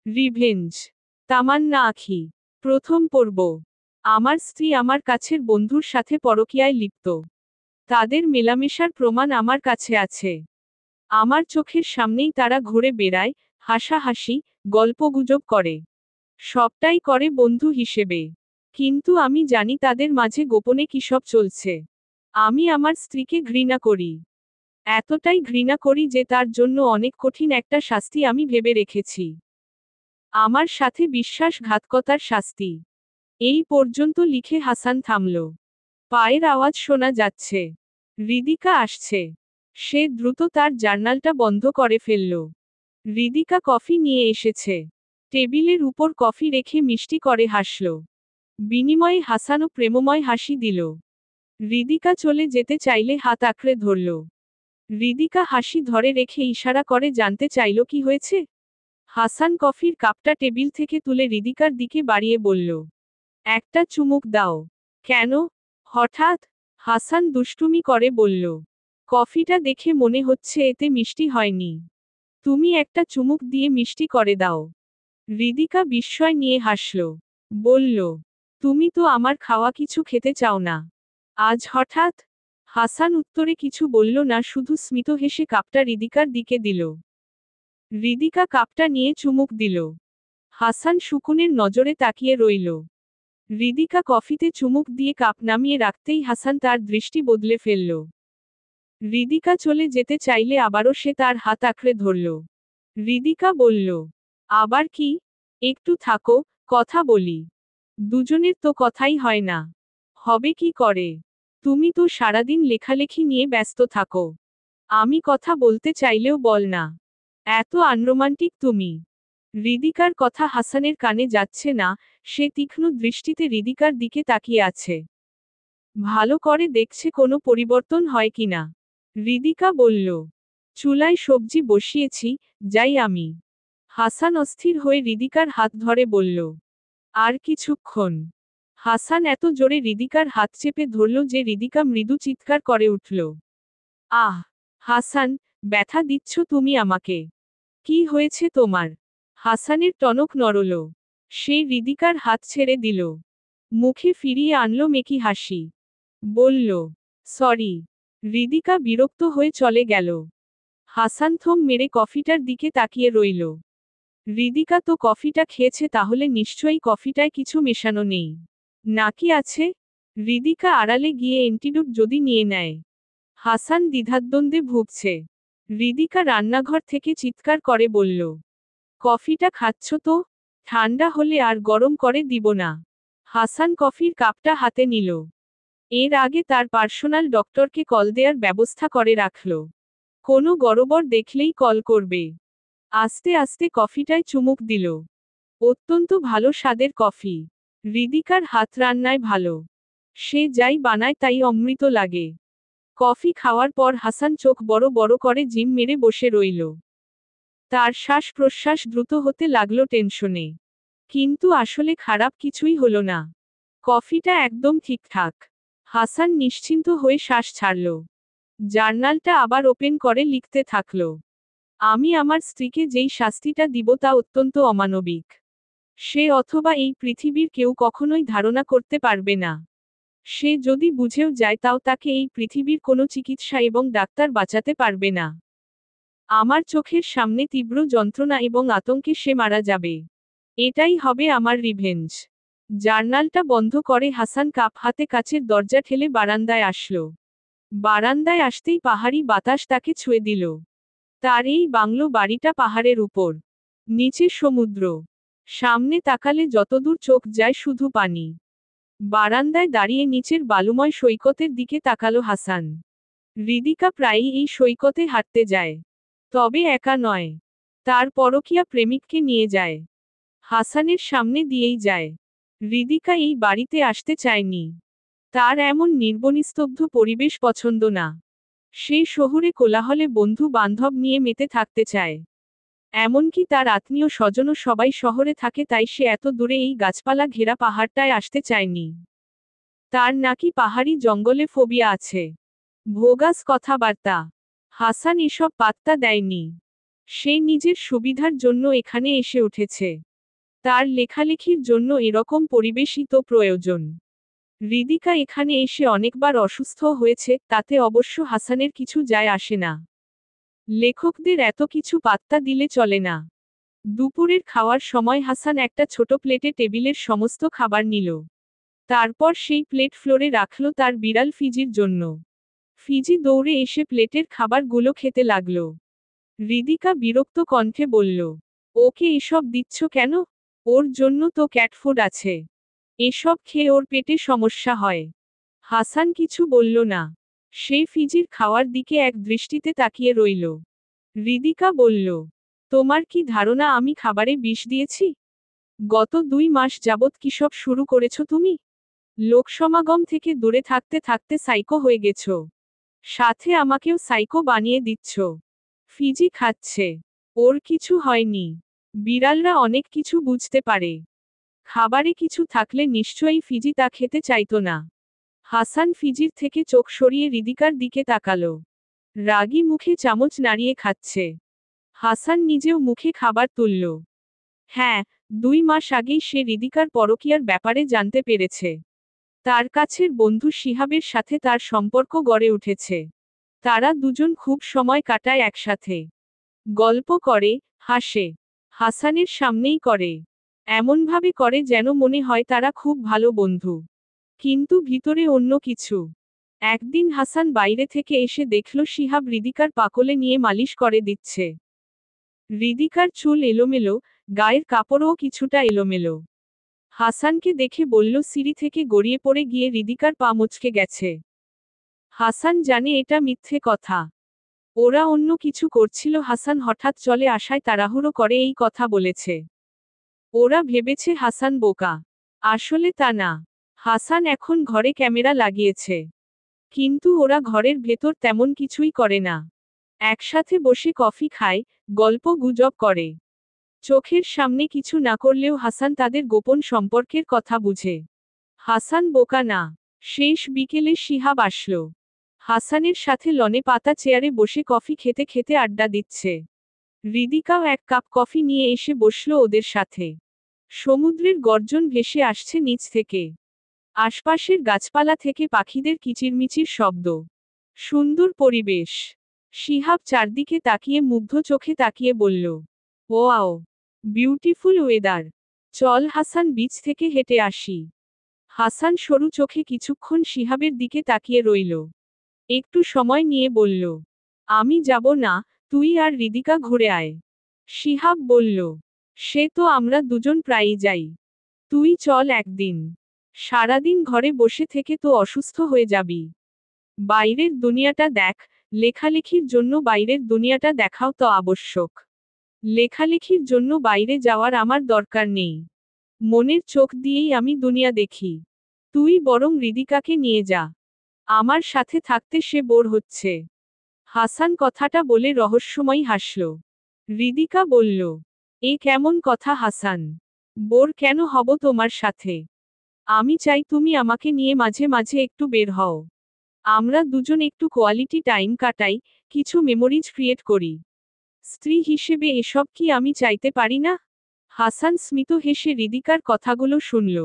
Revenge. তামান্না আখি। প্রথম পর্ব। আমার স্ত্রী আমার কাছের বন্ধুর সাথে পরকীয়ায় লিপ্ত। তাদের মেলামেশার প্রমাণ আমার কাছে আছে। আমার চোখের সামনেই তারা ঘুরে বেড়ায়, হাসাহাসি, গল্পগুজব করে। সবটাই করে বন্ধু হিসেবে। কিন্তু আমি জানি তাদের মাঝে গোপনে কি সব চলছে। আমি আমার স্ত্রীকে ঘৃণা করি। এতটাই ঘৃণা করি যে তার জন্য অনেক কঠিন একটা শাস্তি আমি ভেবে রেখেছি। আমার সাথে বিশ্বাসঘাতকতার শাস্তি। এই পর্যন্ত লিখে হাসান থামল। পায়ের আওয়াজ শোনা যাচ্ছে। হৃদিকা আসছে। সে দ্রুত তার জার্নালটা বন্ধ করে ফেলল। হৃদিকা কফি নিয়ে এসেছে। টেবিলের উপর কফি রেখে মিষ্টি করে হাসল। বিনিময়ে হাসানও প্রেমময় হাসি দিল। হৃদিকা চলে যেতে চাইলে হাত আঁকড়ে ধরল। হৃদিকা হাসি ধরে রেখে ইশারা করে জানতে চাইল কি হয়েছে। হাসান কফির কাপটা টেবিল থেকে তুলে হৃদিকার দিকে বাড়িয়ে বলল, একটা চুমুক দাও। কেন? হঠাৎ? হাসান দুষ্টুমি করে বলল, কফিটা দেখে মনে হচ্ছে এতে মিষ্টি হয়নি। তুমি একটা চুমুক দিয়ে মিষ্টি করে দাও। হৃদিকা বিস্ময় নিয়ে হাসল। বলল, তুমি তো আমার খাওয়া কিছু খেতে চাও না। আজ হঠাৎ? হাসান উত্তরে কিছু বলল না, শুধু স্মিত হেসে কাপটা হৃদিকার দিকে দিল। হৃদিকা কাপটা নিয়ে চুমুক দিল। হাসান শকুনের নজরে তাকিয়ে রইল। হৃদিকা কফিতে চুমুক দিয়ে কাপ নামিয়ে রাখতেই হাসান তার দৃষ্টি বদলে ফেলল। হৃদিকা চলে যেতে চাইলে আবারও সে তার হাত আঁকড়ে ধরল। হৃদিকা বলল, আবার কি? একটু থাকো, কথা বলি। দুজনের তো কথাই হয় না। হবে কি করে? তুমি তো সারাদিন লেখালেখি নিয়ে ব্যস্ত থাকো। আমি কথা বলতে চাইলেও বল না। এত আনরোমান্টিক তুমি। হৃদিকার কথা হাসানের কানে যাচ্ছে না, সে তীক্ষ্ণ দৃষ্টিতে হৃদিকার দিকে তাকিয়ে আছে। ভালো করে দেখছে কোনো পরিবর্তন হয় কিনা। হৃদিকা বলল, চুলায় সবজি বসিয়েছি, যাই আমি। হাসান অস্থির হয়ে হৃদিকার হাত ধরে বলল, আর কিছুক্ষণ। হাসান এত জোরে হৃদিকার হাত চেপে ধরল যে হৃদিকা মৃদু চিৎকার করে উঠল। আহ! হাসান, ব্যথা দিচ্ছ তুমি আমাকে। কি হয়েছে তোমার? হাসানের টনক নড়ল। সে হৃদিকার হাত ছেড়ে দিল। মুখে ফিরিয়ে আনল মেকি হাসি। বলল, সরি। হৃদিকা বিরক্ত হয়ে চলে গেল। হাসান থম মেরে কফিটার দিকে তাকিয়ে রইল। হৃদিকা তো কফিটা খেয়েছে, তাহলে নিশ্চয়ই কফিটায় কিছু মেশানো নেই। নাকি আছে? হৃদিকা আড়ালে গিয়ে অ্যান্টিডোট যদি নিয়ে নেয়। হাসান দ্বিধাদ্বন্দ্বে ভুগছে। হৃদিকা রান্নাঘর থেকে চিৎকার করে বলল, কফিটা খাচ্ছ তো? ঠান্ডা হলে আর গরম করে দিব না। হাসান কফির কাপটা হাতে নিল। এর আগে তার পার্সোনাল ডক্টরকে কল দেওয়ার ব্যবস্থা করে রাখল। কোনো গড়বড় দেখলেই কল করবে। আস্তে আস্তে কফিটায় চুমুক দিল। অত্যন্ত ভালো স্বাদের কফি। হৃদিকার হাত রান্নায় ভালো। সে যাই বানায় তাই অমৃত লাগে। কফি খাওয়ার পর হাসান চোখ বড় বড় করে জিম মেরে বসে রইল। তার শ্বাস প্রশ্বাস দ্রুত হতে লাগলো টেনশনে। কিন্তু আসলে খারাপ কিছুই হলো না। কফিটা একদম ঠিকঠাক। হাসান নিশ্চিন্ত হয়ে শ্বাস ছাড়ল। জার্নালটা আবার ওপেন করে লিখতে থাকল। আমি আমার স্ত্রীকে যেই শাস্তিটা দিব তা অত্যন্ত অমানবিক। সে অথবা এই পৃথিবীর কেউ কখনোই ধারণা করতে পারবে না। সে যদি বুঝেও যায় তাও তাকে এই পৃথিবীর কোনো চিকিৎসা এবং ডাক্তার বাঁচাতে পারবে না। আমার চোখের সামনে তীব্র যন্ত্রণা এবং আতঙ্কে সে মারা যাবে। এটাই হবে আমার রিভেঞ্জ। জার্নালটা বন্ধ করে হাসান কাপ হাতে কাচের দরজা ঠেলে বারান্দায় আসলো। বারান্দায় আসতেই পাহাড়ি বাতাস তাকে ছুঁয়ে দিল। তার এই বাংলো বাড়িটা পাহাড়ের উপর। নিচে সমুদ্র। সামনে তাকালে যতদূর চোখ যায় শুধু পানি। বারান্দায় দাঁড়িয়ে নিচের বালুময় সৈকতের দিকে তাকালো হাসান। হৃদিকা প্রায়ই এই সৈকতে হাঁটতে যায়। তবে একা নয়। তার পরকীয়া প্রেমিককে নিয়ে যায়। হাসানের সামনে দিয়েই যায়। হৃদিকা এই বাড়িতে আসতে চায়নি। তার এমন নির্বনিস্তব্ধ পরিবেশ পছন্দ না। সে শহুরে কোলাহলে বন্ধু বান্ধব নিয়ে মেতে থাকতে চায়। এমনকি তার আত্মীয় স্বজনও সবাই শহরে থাকে, তাই সে এত দূরে এই গাছপালা ঘেরা পাহাড়টায় আসতে চায়নি। তার নাকি পাহাড়ি জঙ্গলে ফোবিয়া আছে। ভোগাস কথাবার্তা। হাসান এসব পাত্তা দেয়নি। সে নিজের সুবিধার জন্য এখানে এসে উঠেছে। তার লেখালেখির জন্য এরকম পরিবেশই তো প্রয়োজন। হৃদিকা এখানে এসে অনেকবার অসুস্থ হয়েছে, তাতে অবশ্য হাসানের কিছু যায় আসে না। লেখকদের এত কিছু পাত্তা দিলে চলে না। দুপুরের খাওয়ার সময় হাসান একটা ছোট প্লেটে টেবিলের সমস্ত খাবার নিল। তারপর সেই প্লেট ফ্লোরে রাখল তার বিড়াল ফিজির জন্য। ফিজি দৌড়ে এসে প্লেটের খাবারগুলো খেতে লাগল। হৃদিকা বিরক্ত কণ্ঠে বলল, ওকে এসব দিচ্ছ কেন? ওর জন্য তো ক্যাটফুড আছে। এসব খেয়ে ওর পেটে সমস্যা হয়। হাসান কিছু বলল না। সে ফিজির খাওয়ার দিকে এক দৃষ্টিতে তাকিয়ে রইল। হৃদিকা বলল, তোমার কি ধারণা আমি খাবারে বিষ দিয়েছি? গত 2 মাস যাবৎ কি সব শুরু করেছ তুমি? লোকসমাগম থেকে দূরে থাকতে থাকতে সাইকো হয়ে গেছ। সাথে আমাকেও সাইকো বানিয়ে দিচ্ছ। ফিজি খাচ্ছে। ওর কিছু হয়নি। বিড়ালরা অনেক কিছু বুঝতে পারে। খাবারে কিছু থাকলে নিশ্চয়ই ফিজি তা খেতে চাইতো না। হাসান ফিজির থেকে চোখ সরিয়ে হৃদিকার দিকে তাকালো। রাগী মুখে চামচ নাড়িয়ে খাচ্ছে। হাসান নিজেও মুখে খাবার তুলল। হ্যাঁ, 2 মাস আগেই সে হৃদিকার পরকীয়ার ব্যাপারে জানতে পেরেছে। তার কাছের বন্ধু শিহাবের সাথে তার সম্পর্ক গড়ে উঠেছে। তারা দুজন খুব সময় কাটায় একসাথে। গল্প করে, হাসে। হাসানের সামনেই করে। এমনভাবে করে যেন মনে হয় তারা খুব ভালো বন্ধু। কিন্তু ভিতরে অন্য কিছু। একদিন হাসান বাইরে থেকে এসে দেখল শিহাব হৃদিকার পাকলে নিয়ে মালিশ করে দিচ্ছে। হৃদিকার চুল এলোমেলো, গায়ের কাপড়ও কিছুটা এলোমেলো। হাসানকে দেখে বলল সিঁড়ি থেকে গড়িয়ে পড়ে গিয়ে হৃদিকার পা মুচকে গেছে। হাসান জানে এটা মিথ্যে কথা। ওরা অন্য কিছু করছিল, হাসান হঠাৎ চলে আসায় তাড়াহুড়ো করে এই কথা বলেছে। ওরা ভেবেছে হাসান বোকা। আসলে তা না। হাসান এখন ঘরে ক্যামেরা লাগিয়েছে। কিন্তু ওরা ঘরের ভেতর তেমন কিছুই করে না। একসাথে বসে কফি খায়, গল্প গুজব করে। চোখের সামনে কিছু না করলেও হাসান তাদের গোপন সম্পর্কের কথা বুঝে। হাসান বোকা না। শেষ বিকেলে শিহাব আসলো। হাসানের সাথে লনে পাতা চেয়ারে বসে কফি খেতে খেতে আড্ডা দিচ্ছে। হৃদিকাও এক কাপ কফি নিয়ে এসে বসল ওদের সাথে। সমুদ্রের গর্জন ভেসে আসছে নিচ থেকে। আশপাশের গাছপালা থেকে পাখিদের কিচিরমিচির শব্দ। সুন্দর পরিবেশ। শিহাব চারদিকে তাকিয়ে মুগ্ধ চোখে তাকিয়ে বলল, ওয়াও, বিউটিফুল ওয়েদার। চল হাসান বিচ থেকে হেঁটে আসি। হাসান সরু চোখে কিছুক্ষণ শিহাবের দিকে তাকিয়ে রইল। একটু সময় নিয়ে বলল, আমি যাব না, তুই আর হৃদিকা ঘুরে আয়। শিহাব বলল, সে তো আমরা দুজন প্রায়ই যাই। তুই চল একদিন। সারাদিন ঘরে বসে থেকে তো অসুস্থ হয়ে যাবি। বাইরের দুনিয়াটা দেখ। লেখালেখির জন্য বাইরের দুনিয়াটা দেখাও তো আবশ্যক। লেখালেখির জন্য বাইরে যাওয়ার আমার দরকার নেই। মনের চোখ দিয়েই আমি দুনিয়া দেখি। তুই বরং হৃদিকাকে নিয়ে যা। আমার সাথে থাকতে সে বোর হচ্ছে। হাসান কথাটা বলে রহস্যময় হাসল। হৃদিকা বলল, এ কেমন কথা হাসান? বোর কেন হব তোমার সাথে? আমি চাই তুমি আমাকে নিয়ে মাঝে মাঝে একটু বের হও। আমরা দুজন একটু কোয়ালিটি টাইম কাটাই, কিছু মেমোরিজ ক্রিয়েট করি। স্ত্রী হিসেবে এসব কি আমি চাইতে পারি না? হাসান স্মিত হেসে হৃদিকার কথাগুলো শুনল।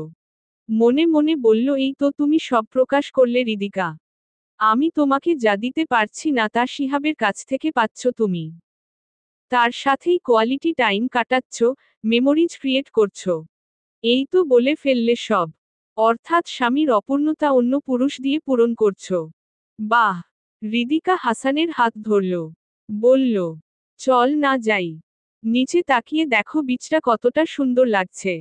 মনে মনে বলল, এই তো তুমি সব প্রকাশ করলে হৃদিকা। আমি তোমাকে যা দিতে পারছি না তা শিহাবের কাছ থেকে পাচ্ছ তুমি। তার সাথেই কোয়ালিটি টাইম কাটাচ্ছ, মেমোরিজ ক্রিয়েট করছো। এই তো বলে ফেললে সব। অর্থাৎ স্বামীর অপূর্ণতা অন্য পুরুষ দিয়ে পূরণ করছো। বাহ! হৃদিকা হাসানের হাত ধরল। বলল, চল না যাই। নিচে তাকিয়ে দেখো বিচটা কতটা সুন্দর লাগছে।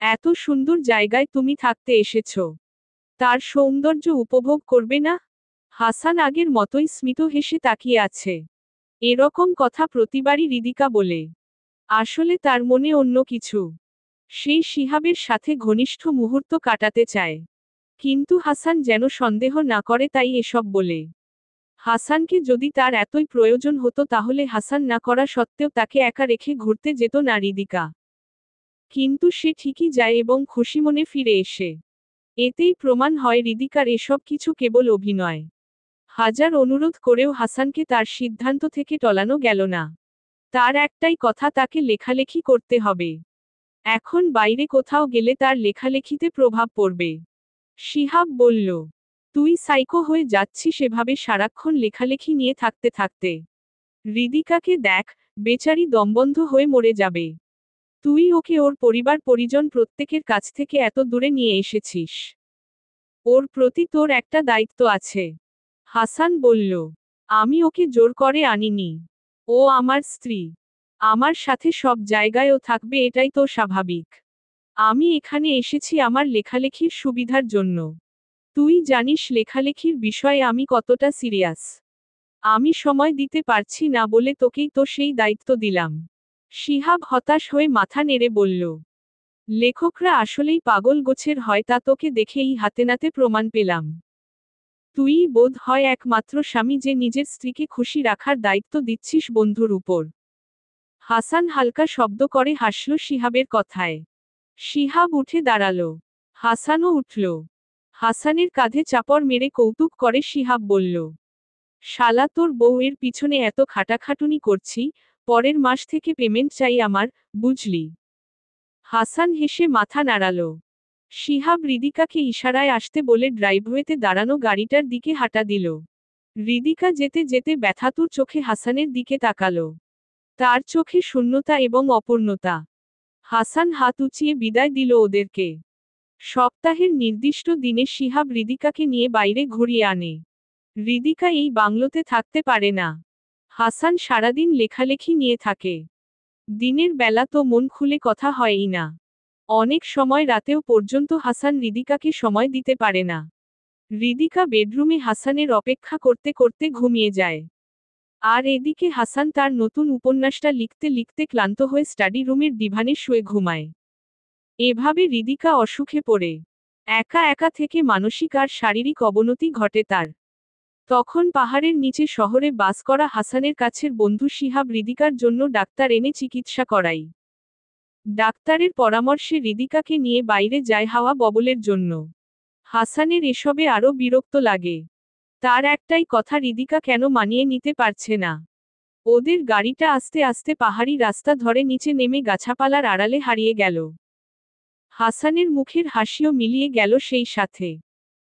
এত সুন্দর জায়গায় তুমি থাকতে এসেছো। তার সৌন্দর্য উপভোগ করবে না? হাসান আগের মতোই স্মিত হেসে তাকিয়ে আছে। এরকম কথা প্রতিবারই হৃদিকা বলে। আসলে তার মনে অন্য কিছু। সেই শিহাবের সাথে ঘনিষ্ঠ মুহূর্ত কাটাতে চায়। কিন্তু হাসান যেন সন্দেহ না করে তাই এসব বলে। হাসানকে যদি তার এতই প্রয়োজন হতো তাহলে হাসান না করা সত্ত্বেও তাকে একা রেখে ঘুরতে যেত না হৃদিকা। কিন্তু সে ঠিকই যায় এবং খুশিমনে ফিরে এসে। এতেই প্রমাণ হয় হৃদিকার এসব কিছু কেবল অভিনয়। হাজার অনুরোধ করেও হাসানকে তার সিদ্ধান্ত থেকে টলানো গেল না। তার একটাই কথা, তাকে লেখালেখি করতে হবে। এখন বাইরে কোথাও গেলে তার লেখালেখিতে প্রভাব পড়বে। শিহাব বলল, তুই সাইকো হয়ে যাচ্ছিস এভাবে সারাক্ষণ লেখালেখি নিয়ে থাকতে থাকতে। হৃদিকাকে দেখ, বেচারি দমবন্ধ হয়ে মরে যাবে। তুই ওকে ওর পরিবার পরিজন প্রত্যেকের কাছ থেকে এত দূরে নিয়ে এসেছিস। ওর প্রতি তোর একটা দায়িত্ব আছে। হাসান বলল, আমি ওকে জোর করে আনিনি। ও আমার স্ত্রী। আমার সাথে সব জায়গায়ও থাকবে, এটাই তো স্বাভাবিক। আমি এখানে এসেছি আমার লেখালেখির সুবিধার জন্য। তুই জানিস লেখালেখির বিষয়ে আমি কতটা সিরিয়াস। আমি সময় দিতে পারছি না বলে তোকেই তো সেই দায়িত্ব দিলাম। শিহাব হতাশ হয়ে মাথা নেড়ে বলল, লেখকরা আসলেই পাগল গোছের হয়, তা তোকে দেখেই হাতেনাতে প্রমাণ পেলাম। তুই বোধ হয় একমাত্র স্বামী যে নিজের স্ত্রীকে খুশি রাখার দায়িত্ব দিচ্ছিস বন্ধুর উপর। হাসান হালকা শব্দ করে হাসল শিহাবের কথায়। শিহাব উঠে দাঁড়ালো। হাসানও উঠল। হাসানের কাঁধে চাপড় মেরে কৌতুক করে শিহাব বলল, শালা তোর বউয়ের পিছনে এত খাটাখাটুনি করছি, পরের মাস থেকে পেমেন্ট চাই আমার, বুঝলি? হাসান হেসে মাথা নাড়ালো। শিহাব হৃদিকাকে ইশারায় আসতে বলে ড্রাইভওয়েতে দাঁড়ানো গাড়িটার দিকে হাঁটা দিল। হৃদিকা যেতে যেতে ব্যথাতুর চোখে হাসানের দিকে তাকালো। তার চোখে শূন্যতা এবং অপূর্ণতা। হাসান হাত উঁচিয়ে বিদায় দিল ওদেরকে। সপ্তাহের নির্দিষ্ট দিনে শিহাব হৃদিকাকে নিয়ে বাইরে ঘুরিয়ে আনে। হৃদিকা এই বাংলোতে থাকতে পারে না। হাসান সারাদিন লেখালেখি নিয়ে থাকে। দিনের বেলা তো মন খুলে কথা হয়ই না। অনেক সময় রাতেও পর্যন্ত হাসান হৃদিকাকে সময় দিতে পারে না। হৃদিকা বেডরুমে হাসানের অপেক্ষা করতে করতে ঘুমিয়ে যায়। আর এদিকে হাসান তার নতুন উপন্যাসটা লিখতে লিখতে ক্লান্ত হয়ে স্টাডি রুমের ডিভানে শুয়ে ঘুমায়। এভাবে হৃদিকা অসুখে পড়ে একা একা থেকে মানসিক আর শারীরিক অবনতি ঘটে তার। তখন পাহাড়ের নিচে শহরে বাস করা হাসানের কাছের বন্ধু শিহাব হৃদিকার জন্য ডাক্তার এনে চিকিৎসা করায়। ডাক্তারের পরামর্শে হৃদিকাকে নিয়ে বাইরে যায় হাওয়া ববলের জন্য। হাসানের এসবে আরও বিরক্ত লাগে। তার একটাই কথা, হৃদিকা কেন মানিয়ে নিতে পারছে না। ওদের গাড়িটা আস্তে আস্তে পাহাড়ি রাস্তা ধরে নিচে নেমে গাছাপালার আড়ালে হারিয়ে গেল। হাসানের মুখের হাসিও মিলিয়ে গেল সেই সাথে।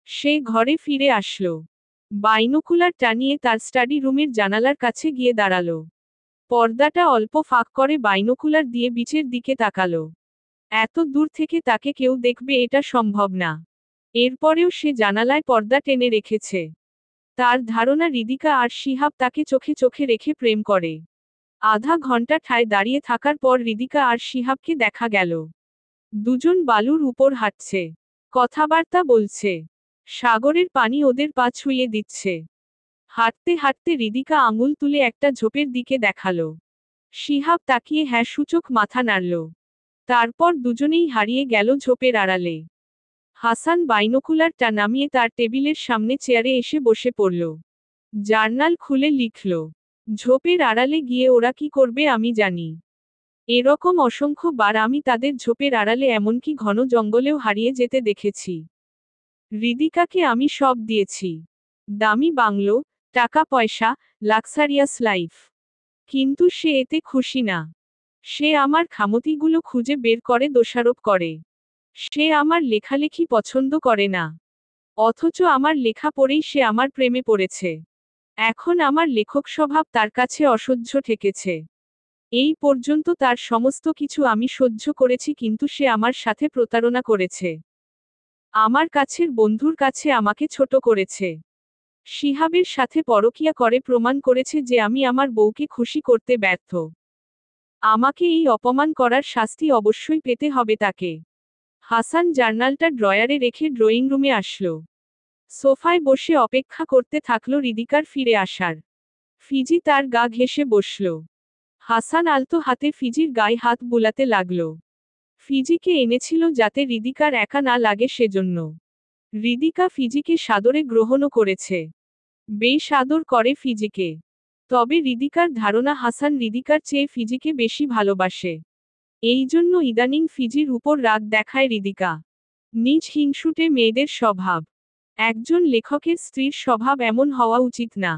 সে ঘরে ফিরে আসলো। বাইনোকুলার টানিয়ে তার স্টাডি রুমের জানালার কাছে গিয়ে দাঁড়ালো। পর্দাটা অল্প ফাঁক করে বাইনোকুলার দিয়ে বিচের দিকে তাকালো। এত দূর থেকে তাকে কেউ দেখবে এটা সম্ভব না। এরপরেও সে জানালায় পর্দা টেনে রেখেছে। তার ধারণা হৃদিকা আর শিহাব তাকে চোখে চোখে রেখে প্রেম করে। আধা ঘন্টা ঠায় দাঁড়িয়ে থাকার পর হৃদিকা আর শিহাবকে দেখা গেল। দুজন বালুর উপর হাঁটছে। কথাবার্তা বলছে। সাগরের পানি ওদের পা ছুঁয়ে দিচ্ছে। হাঁটতে হাঁটতে হৃদিকা আঙুল তুলে একটা ঝোপের দিকে দেখালো। শিহাব তাকিয়ে হ্যাঁ সূচক মাথা নাড়ল। তারপর দুজনেই হারিয়ে গেল ঝোপের আড়ালে। হাসান বাইনোকুলারটা নামিয়ে তার টেবিলের সামনে চেয়ারে এসে বসে পড়ল। জার্নাল খুলে লিখল, ঝোপের আড়ালে গিয়ে ওরা কি করবে আমি জানি। এরকম অসংখ্য বার আমি তাদের ঝোপের আড়ালে এমনকি ঘন জঙ্গলেও হারিয়ে যেতে দেখেছি। হৃদিকাকে আমি সব দিয়েছি। দামি বাংলো, টাকা পয়সা, লাক্সারিয়াস লাইফ। কিন্তু সে এতে খুশি না। সে আমার খামতিগুলো খুঁজে বের করে দোষারোপ করে। সে আমার লেখালেখি পছন্দ করে না। অথচ আমার লেখা পড়েই সে আমার প্রেমে পড়েছে। এখন আমার লেখক স্বভাব তার কাছে অসহ্য ঠেকেছে। এই পর্যন্ত তার সমস্ত কিছু আমি সহ্য করেছি, কিন্তু সে আমার সাথে প্রতারণা করেছে। আমার কাছের বন্ধুর কাছে আমাকে ছোট করেছে। শিহাবের সাথে পরকীয়া করে প্রমাণ করেছে যে আমি আমার বউকে খুশি করতে ব্যর্থ। আমাকে এই অপমান করার শাস্তি অবশ্যই পেতে হবে তাকে। হাসান জার্নালটা ড্রয়ারে রেখে ড্রয়িং রুমে আসলো। সোফায় বসে অপেক্ষা করতে থাকলো হৃদিকার ফিরে আসার। ফিজি তার গা ঘেঁষে বসল। হাসান আলতো হাতে ফিজির গায়ে হাত বুলাতে লাগল। ফিজিকে এনেছিল যাতে হৃদিকার একা না লাগে সেজন্য। হৃদিকা ফিজিকে সাদরে গ্রহণও করেছে। বেশ আদর করে ফিজিকে। তবে হৃদিকার ধারণা হাসান হৃদিকার চেয়ে ফিজিকে বেশি ভালোবাসে। এই জন্য ইদানিং ফিজির উপর রাগ দেখায় হৃদিকা। নিজ হিংসুটে মেয়েদের স্বভাব। একজন লেখকের স্ত্রীর স্বভাব এমন হওয়া উচিত না।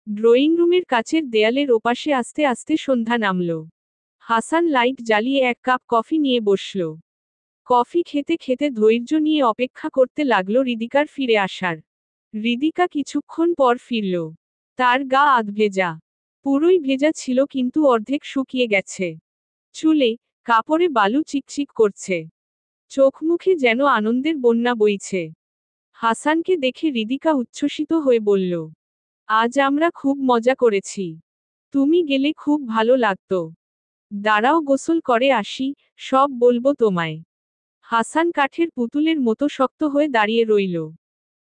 ড্রয়িং রুমের কাচের দেয়ালের ওপাশে আস্তে আস্তে সন্ধ্যা নামল। হাসান লাইট জ্বালিয়ে এক কাপ কফি নিয়ে বসল। কফি খেতে খেতে ধৈর্য নিয়ে অপেক্ষা করতে লাগল হৃদিকার ফিরে আসার। হৃদিকা কিছুক্ষণ পর ফিরল। তার গা আধভেজা। পুরোই ভেজা ছিল কিন্তু অর্ধেক শুকিয়ে গেছে। চুলে, কাপড়ে বালু চিকচিক করছে। চোখ মুখে যেন আনন্দের বন্যা বইছে। হাসানকে দেখে হৃদিকা উচ্ছ্বসিত হয়ে বলল, আজ আমরা খুব মজা করেছি। তুমি গেলে খুব ভালো লাগতো। দাঁড়াও গোসল করে আসি, সব বলবো তোমায়। হাসান কাঠের পুতুলের মতো শক্ত হয়ে দাঁড়িয়ে রইল।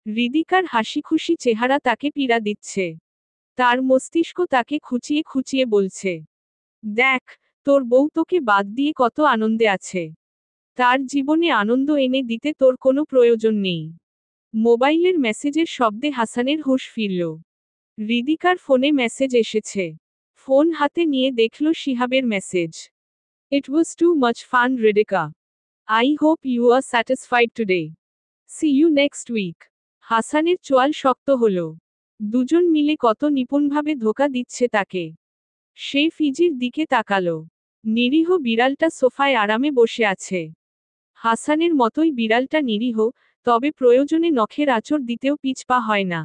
হৃদিকার হাসিখুশি চেহারা তাকে পীড়া দিচ্ছে। তার মস্তিষ্ক তাকে খুঁচিয়ে খুঁচিয়ে বলছে, দেখ, তোর বউ তোকে বাদ দিয়ে কত আনন্দে আছে। তার জীবনে আনন্দ এনে দিতে তোর কোনো প্রয়োজন নেই। মোবাইলের মেসেজের শব্দে হাসানের হুঁশ ফিরল। হৃদিকার ফোনে মেসেজ এসেছে। ফোন হাতে নিয়ে দেখল শিহাবের message. It was too much fun, Ridika. I hope you are satisfied today. See you next week. হাসানের চোয়াল শক্ত হল। দুজন মিলে কত নিপুণভাবে ধোঁকা দিচ্ছে তাকে। সে ফিজির দিকে তাকালো। নিরীহ বিড়ালটা সোফায় আরামে বসে আছে। হাসানের মতোই বিড়ালটা নিরীহ, তবে প্রয়োজনে নখের আঁচড় দিতেও পিছপা হয় না।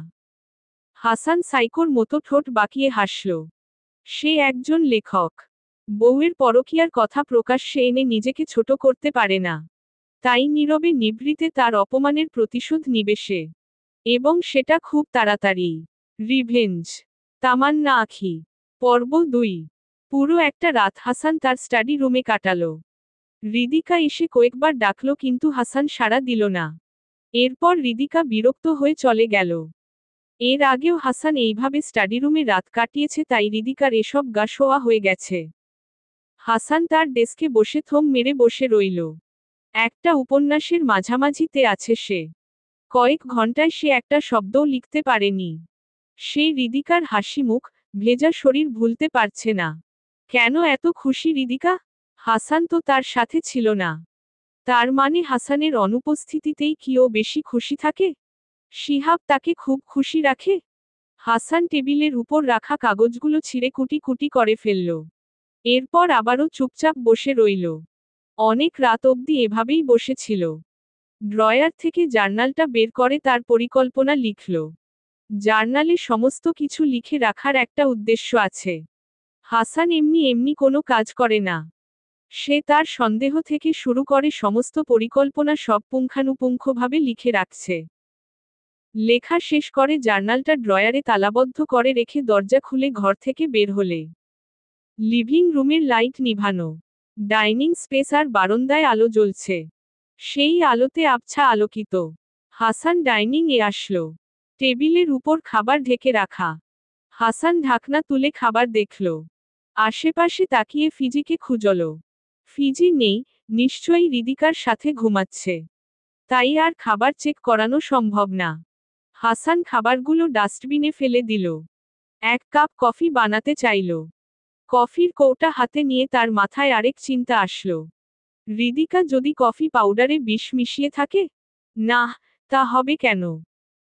হাসান সাইকোর মতো ঠোঁট বাঁকিয়ে হাসল। সে একজন লেখক। বউয়ের পরকীয়ার কথা প্রকাশ্যে এনে নিজেকে ছোট করতে পারে না। তাই নীরবে নিভৃতে তার অপমানের প্রতিশোধ নিবে সে। এবং সেটা খুব তাড়াতাড়ি। রিভেঞ্জ। তামান্না আঁখি। পর্ব 2। পুরো একটা রাত হাসান তার স্টাডি রুমে কাটালো। হৃদিকা এসে কয়েকবার ডাকল কিন্তু হাসান সাড়া দিল না। এরপর হৃদিকা বিরক্ত হয়ে চলে গেল। এর আগেও হাসান এইভাবে স্টাডি রুমে রাত কাটিয়েছে, তাই হৃদিকার এসব গা শোয়া হয়ে গেছে। হাসান তার ডেস্কে বসে থম মেরে বসে রইল। একটা উপন্যাসের মাঝামাঝিতে আছে সে। কয়েক ঘন্টায় সে একটা শব্দও লিখতে পারেনি। সে হৃদিকার হাসিমুখ, ভেজা শরীর ভুলতে পারছে না। কেন এত খুশি হৃদিকা? হাসান তো তার সাথে ছিল না। তার মানে হাসানের অনুপস্থিতিতেই কি ও বেশি খুশি থাকে? শিহাব তাকে খুব খুশি রাখে? হাসান টেবিলের উপর রাখা কাগজগুলো ছিঁড়ে কুটি কুটি করে ফেলল। এরপর আবারও চুপচাপ বসে রইল। অনেক রাত অবধি এভাবেই বসেছিল। ড্রয়ার থেকে জার্নালটা বের করে তার পরিকল্পনা লিখল। জার্নালে সমস্ত কিছু লিখে রাখার একটা উদ্দেশ্য আছে। হাসান এমনি এমনি কোনো কাজ করে না। সে তার সন্দেহ থেকে শুরু করে সমস্ত পরিকল্পনা সব পুঙ্খানুপুঙ্খভাবে লিখে রাখছে। লেখা শেষ করে জার্নালটা ড্রয়ারে তালাবদ্ধ করে রেখে দরজা খুলে ঘর থেকে বের হলে। লিভিং রুমের লাইট নিভানো। ডাইনিং স্পেস আর বারান্দায় আলো জ্বলছে। সেই আলোতে আবছা আলোকিত। হাসান ডাইনিং এ আসলো। টেবিলের উপর খাবার ঢেকে রাখা। হাসান ঢাকনা তুলে খাবার দেখল। আশেপাশে তাকিয়ে ফিজিকে খুঁজল। ফিজি নেই, নিশ্চয়ই হৃদিকার সাথে ঘুমাচ্ছে। তাই আর খাবার চেক করানো সম্ভব না। হাসান খাবারগুলো ডাস্টবিনে ফেলে দিল। এক কাপ কফি বানাতে চাইল। কফির কৌটা হাতে নিয়ে তার মাথায় আরেক চিন্তা আসলো। হৃদিকা যদি কফি পাউডারে বিষ মিশিয়ে থাকে? না, তা হবে কেন?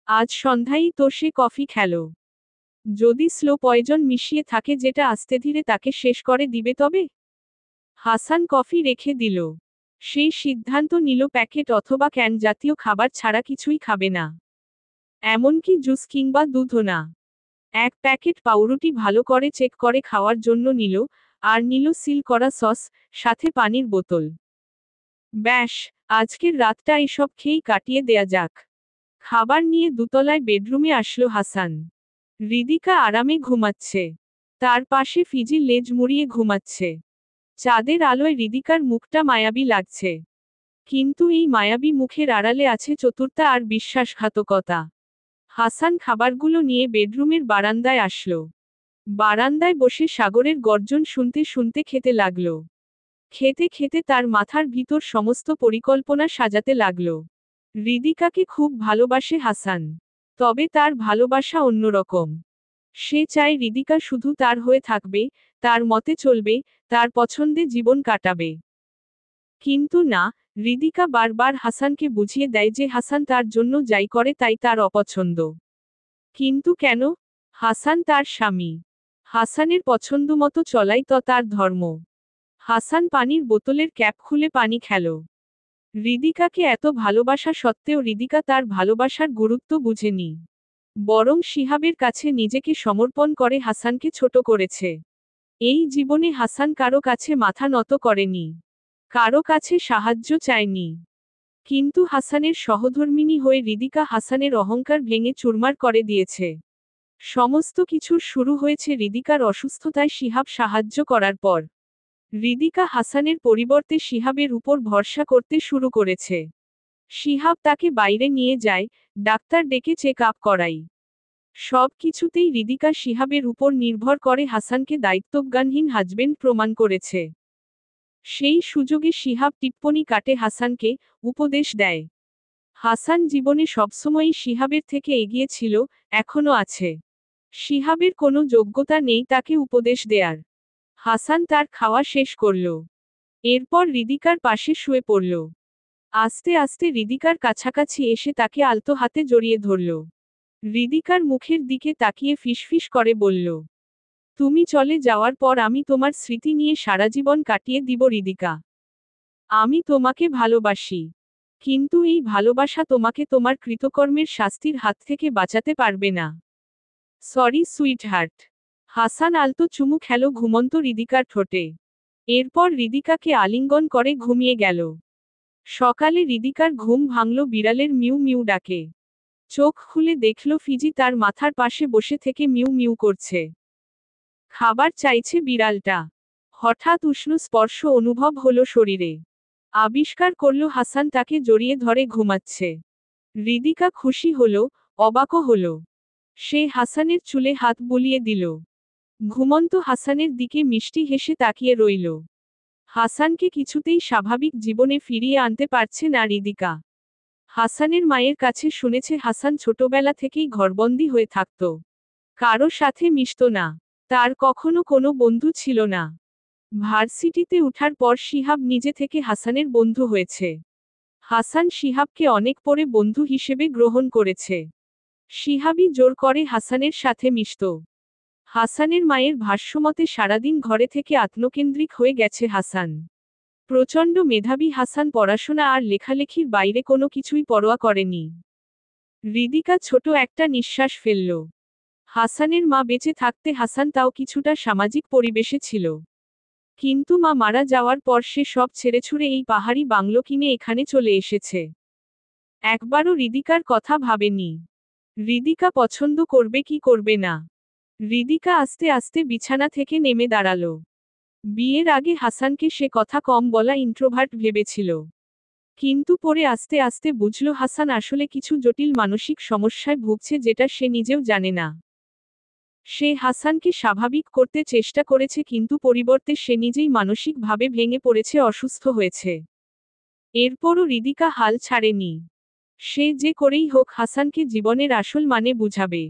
আজ সন্ধ্যায় তো সে কফি খেল। যদি স্লো পয়জন মিশিয়ে থাকে যেটা আস্তে ধীরে তাকে শেষ করে দিবে তবে? হাসান কফি রেখে দিল। সেই সিদ্ধান্ত নিল প্যাকেট অথবা ক্যান জাতীয় খাবার ছাড়া কিছুই খাবে না। এমনকি জুস কিংবা দুধও না। এক প্যাকেট পাউরুটি ভালো করে চেক করে খাওয়ার জন্য নিল, আর নিল সিল করা সস, সাথে পানির বোতল। ব্যাস, আজকের রাতটা এসব খেয়েই কাটিয়ে দেয়া যাক। খাবার নিয়ে দুতলায় বেডরুমে আসলো হাসান। হৃদিকা আরামে ঘুমাচ্ছে। তার পাশে ফিজি লেজ মুড়িয়ে ঘুমাচ্ছে। চাঁদের আলোয় হৃদিকার মুখটা মায়াবী লাগছে। কিন্তু এই মায়াবী মুখের আড়ালে আছে চতুরতা আর বিশ্বাসঘাতকতা। হাসান খাবারগুলো নিয়ে বেডরুমের বারান্দায় আসলো। বারান্দায় বসে সাগরের গর্জন শুনতে শুনতে খেতে লাগলো। খেতে খেতে তার মাথার ভিতর সমস্ত পরিকল্পনা সাজাতে লাগলো। হৃদিকাকে খুব ভালোবাসে হাসান। তবে তার ভালোবাসা অন্যরকম। সে চায় হৃদিকা শুধু তার হয়ে থাকবে, তার মতে চলবে, তার পছন্দে জীবন কাটাবে। কিন্তু না, হৃদিকা বারবার হাসানকে বুঝিয়ে দেয় যে হাসান তার জন্য যাই করে তাই তার অপছন্দ। কিন্তু কেন? হাসান তার স্বামী। হাসানের পছন্দমতো চলাই তো তার ধর্ম। হাসান পানির বোতলের ক্যাপ খুলে পানি খেল। হৃদিকাকে এত ভালোবাসা সত্ত্বেও হৃদিকা তার ভালোবাসার গুরুত্ব বুঝেনি। বরং শিহাবের কাছে নিজেকে সমর্পণ করে হাসানকে ছোট করেছে। এই জীবনে হাসান কারো কাছে মাথা নত করেনি, কারো কাছে সাহায্য চায়নি। কিন্তু হাসানের সহধর্মিণী হয়ে হৃদিকা হাসানের অহংকার ভেঙে চুরমার করে দিয়েছে। সমস্ত কিছুর শুরু হয়েছে হৃদিকার অসুস্থতায় শিহাব সাহায্য করার পর। হৃদিকা হাসানের পরিবর্তে শিহাবের উপর ভরসা করতে শুরু করেছে। শিহাব তাকে বাইরে নিয়ে যায়, ডাক্তার ডেকে চেক আপ করাই। সব কিছুতেই হৃদিকা শিহাবের উপর নির্ভর করে হাসানকে দায়িত্বজ্ঞানহীন হাজবেন্ড প্রমাণ করেছে। সেই সুযোগে শিহাব টিপ্পনি কাটে হাসানকে, উপদেশ দেয়। হাসান জীবনে সবসময়ই শিহাবের থেকে এগিয়ে ছিল, এখনো আছে। শিহাবের কোনো যোগ্যতা নেই তাকে উপদেশ দেয়ার। হাসান তার খাওয়া শেষ করল। এরপর হৃদিকার পাশে শুয়ে পড়ল। আস্তে আস্তে হৃদিকার কাছাকাছি এসে তাকে আলতো হাতে জড়িয়ে ধরল। হৃদিকার মুখের দিকে তাকিয়ে ফিসফিস করে বলল, তুমি চলে যাওয়ার পর আমি তোমার স্মৃতি নিয়ে সারা জীবন কাটিয়ে দিব হৃদিকা। আমি তোমাকে ভালোবাসি। কিন্তু এই ভালোবাসা তোমাকে তোমার কৃতকর্মের শাস্তির হাত থেকে বাঁচাতে পারবে না। Sorry sweetheart. হাসান আলতো চুমু খেল ঘুমন্ত হৃদিকার ঠোঁটে। এরপর হৃদিকাকে আলিঙ্গন করে ঘুমিয়ে গেল। সকালে হৃদিকার ঘুম ভাঙল বিড়ালের মিউ মিউ ডাকে। চোখ খুলে দেখল ফিজি তার মাথার পাশে বসে থেকে মিউ মিউ করছে। খাবার চাইছে বিড়ালটা। হঠাৎ উষ্ণ স্পর্শ অনুভব হলো শরীরে। আবিষ্কার করল হাসান তাকে জড়িয়ে ধরে ঘুমাচ্ছে। হৃদিকা খুশি হলো, অবাকও হলো। সে হাসানের চুলে হাত বুলিয়ে দিল। ঘুমন্ত হাসানের দিকে মিষ্টি হেসে তাকিয়ে রইল। হাসানকে কিছুতেই স্বাভাবিক জীবনে ফিরিয়ে আনতে পারছে না হৃদিকা। হাসানের মায়ের কাছে শুনেছে হাসান ছোটবেলা থেকেই ঘরবন্দি হয়ে থাকত। কারো সাথে মিশত না। তার কখনো কোনো বন্ধু ছিল না। ভার্সিটিতে উঠার পর শিহাব নিজে থেকে হাসানের বন্ধু হয়েছে। হাসান শিহাবকে অনেক পরে বন্ধু হিসেবে গ্রহণ করেছে। শিহাবই জোর করে হাসানের সাথে মিশত। হাসানের মায়ের ভাষ্যমতে সারাদিন ঘরে থেকে আত্মকেন্দ্রিক হয়ে গেছে হাসান। প্রচণ্ড মেধাবী হাসান পড়াশোনা আর লেখালেখির বাইরে কোনো কিছুই পরোয়া করেনি। হৃদিকা ছোট একটা নিঃশ্বাস ফেলল। হাসানের মা বেঁচে থাকতে হাসান তাও কিছুটা সামাজিক পরিবেশে ছিল। কিন্তু মা মারা যাওয়ার পর সে সব ছেড়েছুড়ে এই পাহাড়ি বাংলো কিনে এখানে চলে এসেছে। একবারও হৃদিকার কথা ভাবেনি। হৃদিকা পছন্দ করবে কি করবে না। হৃদিকা আস্তে আস্তে বিছানা থেকে নেমে দাঁড়ালো। বিয়ের আগে হাসানকে সে কথা কম বলা ইন্ট্রোভার্ট ভেবেছিল। কিন্তু পরে আস্তে আস্তে বুঝল হাসান আসলে কিছু জটিল মানসিক সমস্যায় ভুগছে যেটা সে নিজেও জানে না। সে হাসানকে স্বাভাবিক করতে চেষ্টা করেছে কিন্তু পরিবর্তে সে নিজেই মানসিকভাবে ভেঙে পড়েছে, অসুস্থ হয়েছে। এরপরও হৃদিকা হাল ছাড়েনি। সে যে করেই হোক হাসানকে জীবনের আসল মানে বুঝাবে।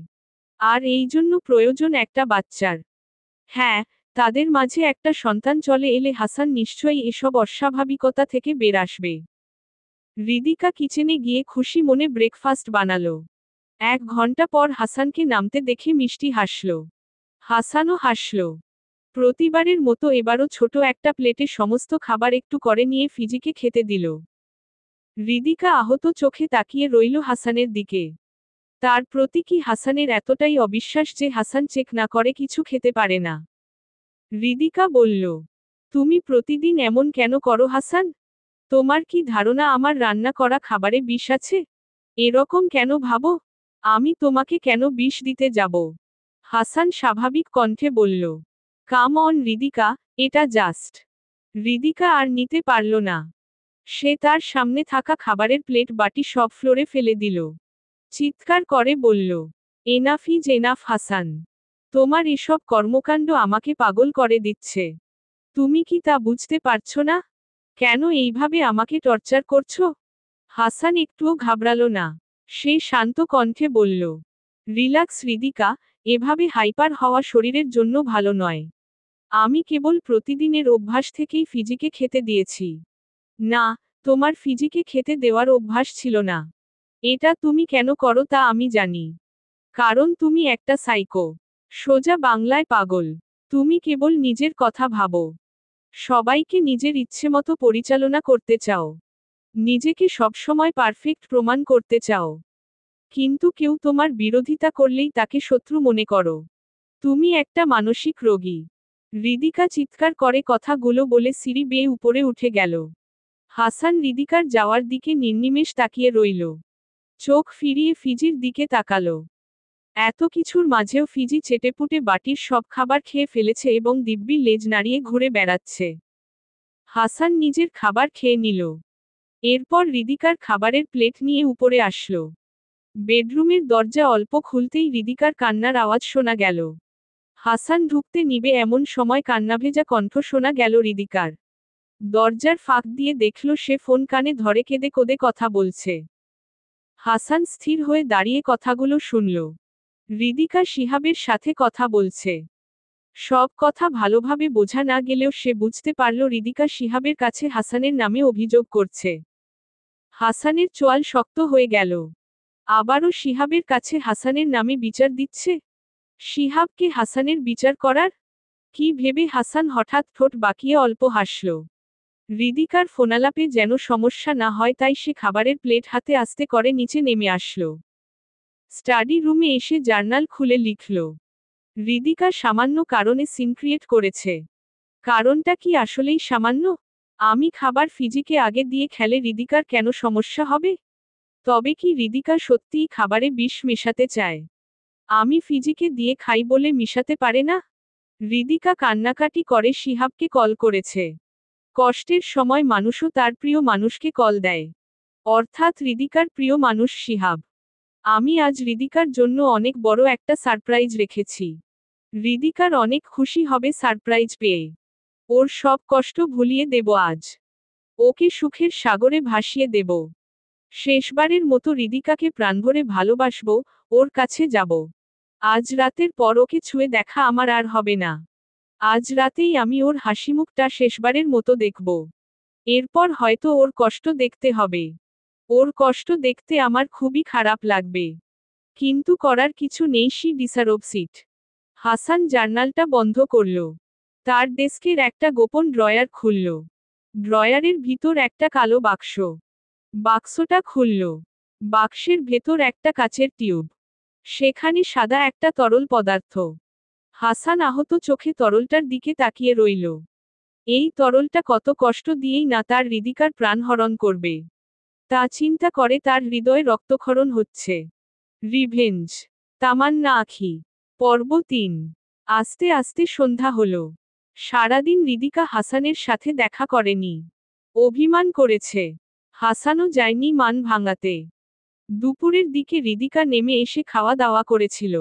আর এই জন্য প্রয়োজন একটা বাচ্চার। হ্যাঁ, তাদের মাঝে একটা সন্তান চলে এলে হাসান নিশ্চয়ই এসব অস্বাভাবিকতা থেকে বের আসবে। হৃদিকা কিচেনে গিয়ে খুশি মনে ব্রেকফাস্ট বানালো। 1 ঘন্টা পর হাসানকে নামতে দেখে মিষ্টি হাসল। হাসানও হাসল। প্রতিবারের মতো এবারও ছোট একটা প্লেটে সমস্ত খাবার একটু করে নিয়ে ফিজিকে খেতে দিল। হৃদিকা আহত চোখে তাকিয়ে রইল হাসানের দিকে। তার প্রতি কি হাসানের এতটাই অবিশ্বাস যে হাসান চেক না করে কিছু খেতে পারে না। হৃদিকা বলল, তুমি প্রতিদিন এমন কেন করো হাসান? তোমার কি ধারণা আমার রান্না করা খাবারে বিষ আছে? এরকম কেন ভাবো? আমি তোমাকে কেন বিষ দিতে যাব? হাসান স্বাভাবিক কণ্ঠে বলল, কাম অন হৃদিকা, এটা জাস্ট। হৃদিকা আর নিতে পারল না। সে তার সামনে থাকা খাবারের প্লেট বাটি সব ফ্লোরে ফেলে দিল। চিৎকার করে বলল, এনাফ ইজ এনাফ হাসান। তোমার এসব কর্মকাণ্ড আমাকে পাগল করে দিচ্ছে। তুমি কি তা বুঝতে পারছো না? কেন এইভাবে আমাকে টর্চার করছো? হাসান একটুও ঘাবড়ালো না। সে শান্ত কণ্ঠে বলল, রিল্যাক্স হৃদিকা, এভাবে হাইপার হওয়া শরীরের জন্য ভালো নয়। আমি কেবল প্রতিদিনের অভ্যাস থেকেই ফিজিকে খেতে দিয়েছি। না, তোমার ফিজিকে খেতে দেওয়ার অভ্যাস ছিল না। এটা তুমি কেন করো তা আমি জানি। কারণ তুমি একটা সাইকো। সোজা বাংলায় পাগল। তুমি কেবল নিজের কথা ভাবো। সবাইকে নিজের ইচ্ছেমতো পরিচালনা করতে চাও। নিজেকে সবসময় পারফেক্ট প্রমাণ করতে চাও। কিন্তু কেউ তোমার বিরোধিতা করলেই তাকে শত্রু মনে করো। তুমি একটা মানসিক রোগী। হৃদিকা চিৎকার করে কথাগুলো বলে সিঁড়ি বেয়ে উপরে উঠে গেল। হাসান হৃদিকার যাওয়ার দিকে নির্নিমেষ তাকিয়ে রইল। চোখ ফিরিয়ে ফিজির দিকে তাকালো। এত কিছুর মাঝেও ফিজি চেটেপুটে বাটির সব খাবার খেয়ে ফেলেছে এবং দিব্যি লেজ নাড়িয়ে ঘুরে বেড়াচ্ছে। হাসান নিজের খাবার খেয়ে নিল। এরপর হৃদিকার খাবারের প্লেট নিয়ে উপরে আসলো। বেডরুমের দরজা অল্প খুলতেই হৃদিকার কান্নার আওয়াজ শোনা গেল। হাসান ঢুকতে নিবে এমন সময় কান্নাভেজা কণ্ঠ শোনা গেল হৃদিকার। দরজার ফাঁক দিয়ে দেখল সে ফোন কানে ধরে কেঁদে কোঁদে কথা বলছে। হাসান স্থির হয়ে দাঁড়িয়ে কথাগুলো শুনল। হৃদিকা শিহাবের সাথে কথা বলছে। সব কথা ভালোভাবে বোঝা না গেলেও সে বুঝতে পারল হৃদিকা শিহাবের কাছে হাসানের নামে অভিযোগ করছে। হাসানের চোয়াল শক্ত হয়ে গেল। আবারও শিহাবের কাছে হাসানের নামে বিচার দিচ্ছে। শিহাবকে হাসানের বিচার করার কি ভেবে হাসান হঠাৎ ঠোঁট বাঁকিয়ে অল্প হাসল। হৃদিকার ফোনালাপে যেন সমস্যা না হয় তাই সে খাবারের প্লেট হাতে আস্তে করে নিচে নেমে আসল। স্টাডি রুমে এসে জার্নাল খুলে লিখল। হৃদিকা সামান্য কারণে সিন ক্রিয়েট করেছে। কারণটা কি আসলেই সামান্য? আমি খাবার ফিজিকে আগে দিয়ে খেলে হৃদিকার কেন সমস্যা হবে? তবে কি হৃদিকা সত্যিই খাবারে বিষ মেশাতে চায়? আমি ফিজিকে দিয়ে খাই বলে মিশাতে পারে না? হৃদিকা কান্নাকাটি করে শিহাবকে কল করেছে। কষ্টের সময় মানুষও তার প্রিয় মানুষকে কল দেয়। অর্থাৎ হৃদিকার প্রিয় মানুষ শিহাব। আমি আজ হৃদিকার জন্য অনেক বড় একটা সারপ্রাইজ রেখেছি। হৃদিকার অনেক খুশি হবে সারপ্রাইজ পেয়ে। ওর সব কষ্ট ভুলিয়ে দেব আজ। ওকে সুখের সাগরে ভাসিয়ে দেব। শেষবারের মতো হৃদিকাকে প্রাণভরে ভালোবাসব, ওর কাছে যাব। আজ রাতের পর ওকে ছুঁয়ে দেখা আমার আর হবে না। আজ রাতেই আমি ওর হাসিমুখটা শেষবারের মতো দেখব। এরপর হয়তো ওর কষ্ট দেখতে হবে। ওর কষ্ট দেখতে আমার খুবই খারাপ লাগবে। কিন্তু করার কিছু নেই, শি ডিসার্ভস ইট। হাসান জার্নালটা বন্ধ করল। তার ডেস্কের একটা গোপন ড্রয়ার খুলল। ড্রয়ারের ভিতর একটা কালো বাক্স। বাক্সটা খুলল। বাক্সের ভেতর একটা কাচের টিউব। সেখানে সাদা একটা তরল পদার্থ। হাসান আহত চোখে তরলটার দিকে তাকিয়ে রইল। এই তরলটা কত কষ্ট দিয়েই না তার হৃদিকার প্রাণহরণ করবে। তা চিন্তা করে তার হৃদয়ে রক্তক্ষরণ হচ্ছে। রিভেঞ্জ। তামান্না আঁখি। পর্ব ৩। আস্তে আস্তে সন্ধ্যা হলো। সারাদিন হৃদিকা হাসানের সাথে দেখা করেনি। অভিমান করেছে। হাসানও যায়নি মান ভাঙাতে। দুপুরের দিকে হৃদিকা নেমে এসে খাওয়া দাওয়া করেছিল।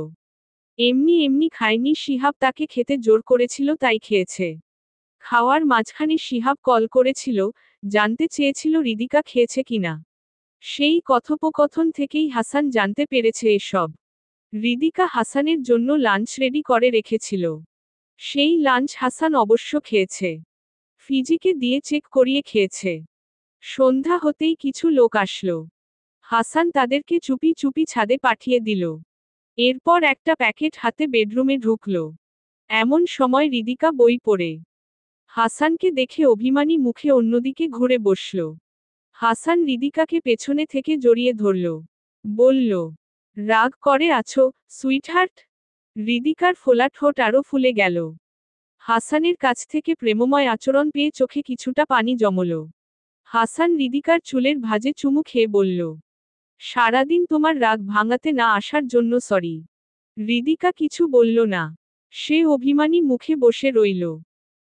এমনি এমনি খায়নি, শিহাব তাকে খেতে জোর করেছিল তাই খেয়েছে। খাওয়ার মাঝখানে শিহাব কল করেছিল, জানতে চেয়েছিল হৃদিকা খেয়েছে কিনা। সেই কথোপকথন থেকেই হাসান জানতে পেরেছে এসব। হৃদিকা হাসানের জন্য লাঞ্চ রেডি করে রেখেছিল। সেই লাঞ্চ হাসান অবশ্য খেয়েছে। ফিজিকে দিয়ে চেক করিয়ে খেয়েছে। সন্ধ্যা হতেই কিছু লোক আসলো। হাসান তাদেরকে চুপি চুপি ছাদে পাঠিয়ে দিল। এরপর একটা প্যাকেট হাতে বেডরুমে ঢুকল। এমন সময় হৃদিকা বই পড়ে হাসানকে দেখে অভিমানী মুখে অন্যদিকে ঘুরে বসল। হাসান হৃদিকাকে পেছনে থেকে জড়িয়ে ধরল। বলল, রাগ করে আছো, সুইটহার্ট? হৃদিকার ফোলা ঠোঁট আরও ফুলে গেল। হাসানের কাছ থেকে প্রেমময় আচরণ পেয়ে চোখে কিছুটা পানি জমল। হাসান হৃদিকার চুলের ভাঁজে চুমু খেয়ে বলল, সারাদিন তোমার রাগ ভাঙাতে না আসার জন্য সরি। হৃদিকা কিছু বলল না। সে অভিমানী মুখে বসে রইল।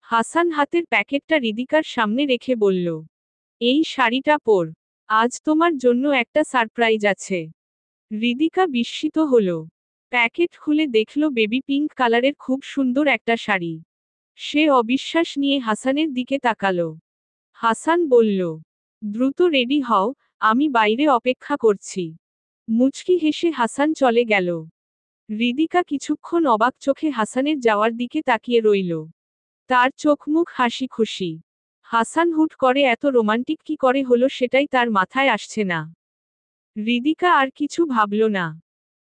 হাসান হাতের প্যাকেটটা হৃদিকার সামনে রেখে বলল, এই শাড়িটা পর। আজ তোমার জন্য একটা সারপ্রাইজ আছে। হৃদিকা বিস্মিত হল। প্যাকেট খুলে দেখল বেবি পিঙ্ক কালারের খুব সুন্দর একটা শাড়ি। সে অবিশ্বাস নিয়ে হাসানের দিকে তাকালো। হাসান বলল, দ্রুত রেডি হও, আমি বাইরে অপেক্ষা করছি। মুচকি হেসে হাসান চলে গেল। হৃদিকা কিছুক্ষণ অবাক চোখে হাসানের যাওয়ার দিকে তাকিয়ে রইল। তার চোখ মুখ হাসি খুশি। হাসান হুট করে এত রোমান্টিক কি করে হলো সেটাই তার মাথায় আসছে না। হৃদিকা আর কিছু ভাবল না।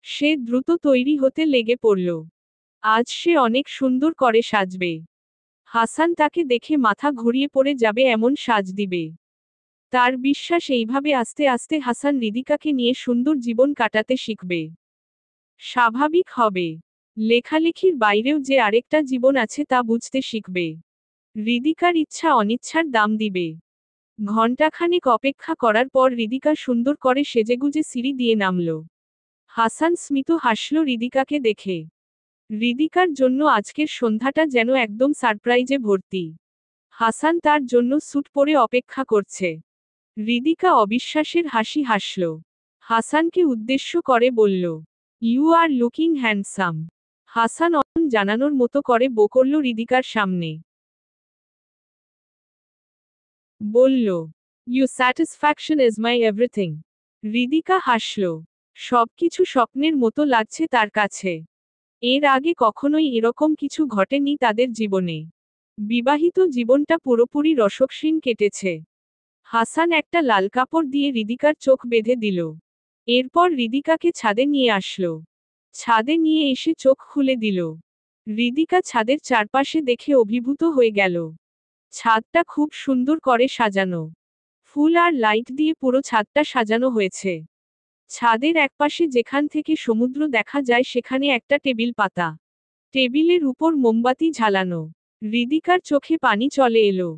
সে দ্রুত তৈরি হতে লেগে পড়ল। আজ সে অনেক সুন্দর করে সাজবে। হাসান তাকে দেখে মাথা ঘুরিয়ে পড়ে যাবে এমন সাজ দিবে। তার বিশ্বাস এইভাবে আস্তে আস্তে হাসান হৃদিকাকে নিয়ে সুন্দর জীবন কাটাতে শিখবে। স্বাভাবিক হবে। লেখালেখির বাইরেও যে আরেকটা জীবন আছে তা বুঝতে শিখবে। হৃদিকার ইচ্ছা অনিচ্ছার দাম দিবে। ঘণ্টাখানেক অপেক্ষা করার পর হৃদিকা সুন্দর করে সেজেগুজে সিঁড়ি দিয়ে নামল। হাসান স্মিত হাসল হৃদিকাকে দেখে। হৃদিকার জন্য আজকের সন্ধ্যাটা যেন একদম সারপ্রাইজে ভর্তি। হাসান তার জন্য স্যুট পরে অপেক্ষা করছে। হৃদিকা অবিশ্বাসের হাসি হাসল। হাসানকে উদ্দেশ্য করে বলল, you are looking handsome. Hasan অন জানানোর মতো করে বকরল হৃদিকার সামনে। বলল, you satisfaction is my everything. Hridika হাসল। সবকিছু স্বপ্নের মতো লাগছে তার কাছে। এর আগে কখনোই এরকম কিছু ঘটেনি তাদের জীবনে। বিবাহিত জীবনটা পুরোপুরি রসক্ষীণ কেটেছে। হাসান একটা লাল কাপড় দিয়ে হৃদিকার চোখ বেঁধে দিল। এরপর হৃদিকাকে ছাদে নিয়ে আসলো। ছাদে নিয়ে এসে চোখ খুলে দিল। হৃদিকা ছাদের চারপাশে দেখে অভিভূত হয়ে গেল। ছাদটা খুব সুন্দর করে সাজানো। ফুল আর লাইট দিয়ে পুরো ছাদটা সাজানো হয়েছে। ছাদের একপাশে যেখান থেকে সমুদ্র দেখা যায় সেখানে একটা টেবিল পাতা। টেবিলের উপর মোমবাতি ঝালানো। হৃদিকার চোখে পানি চলে এলো।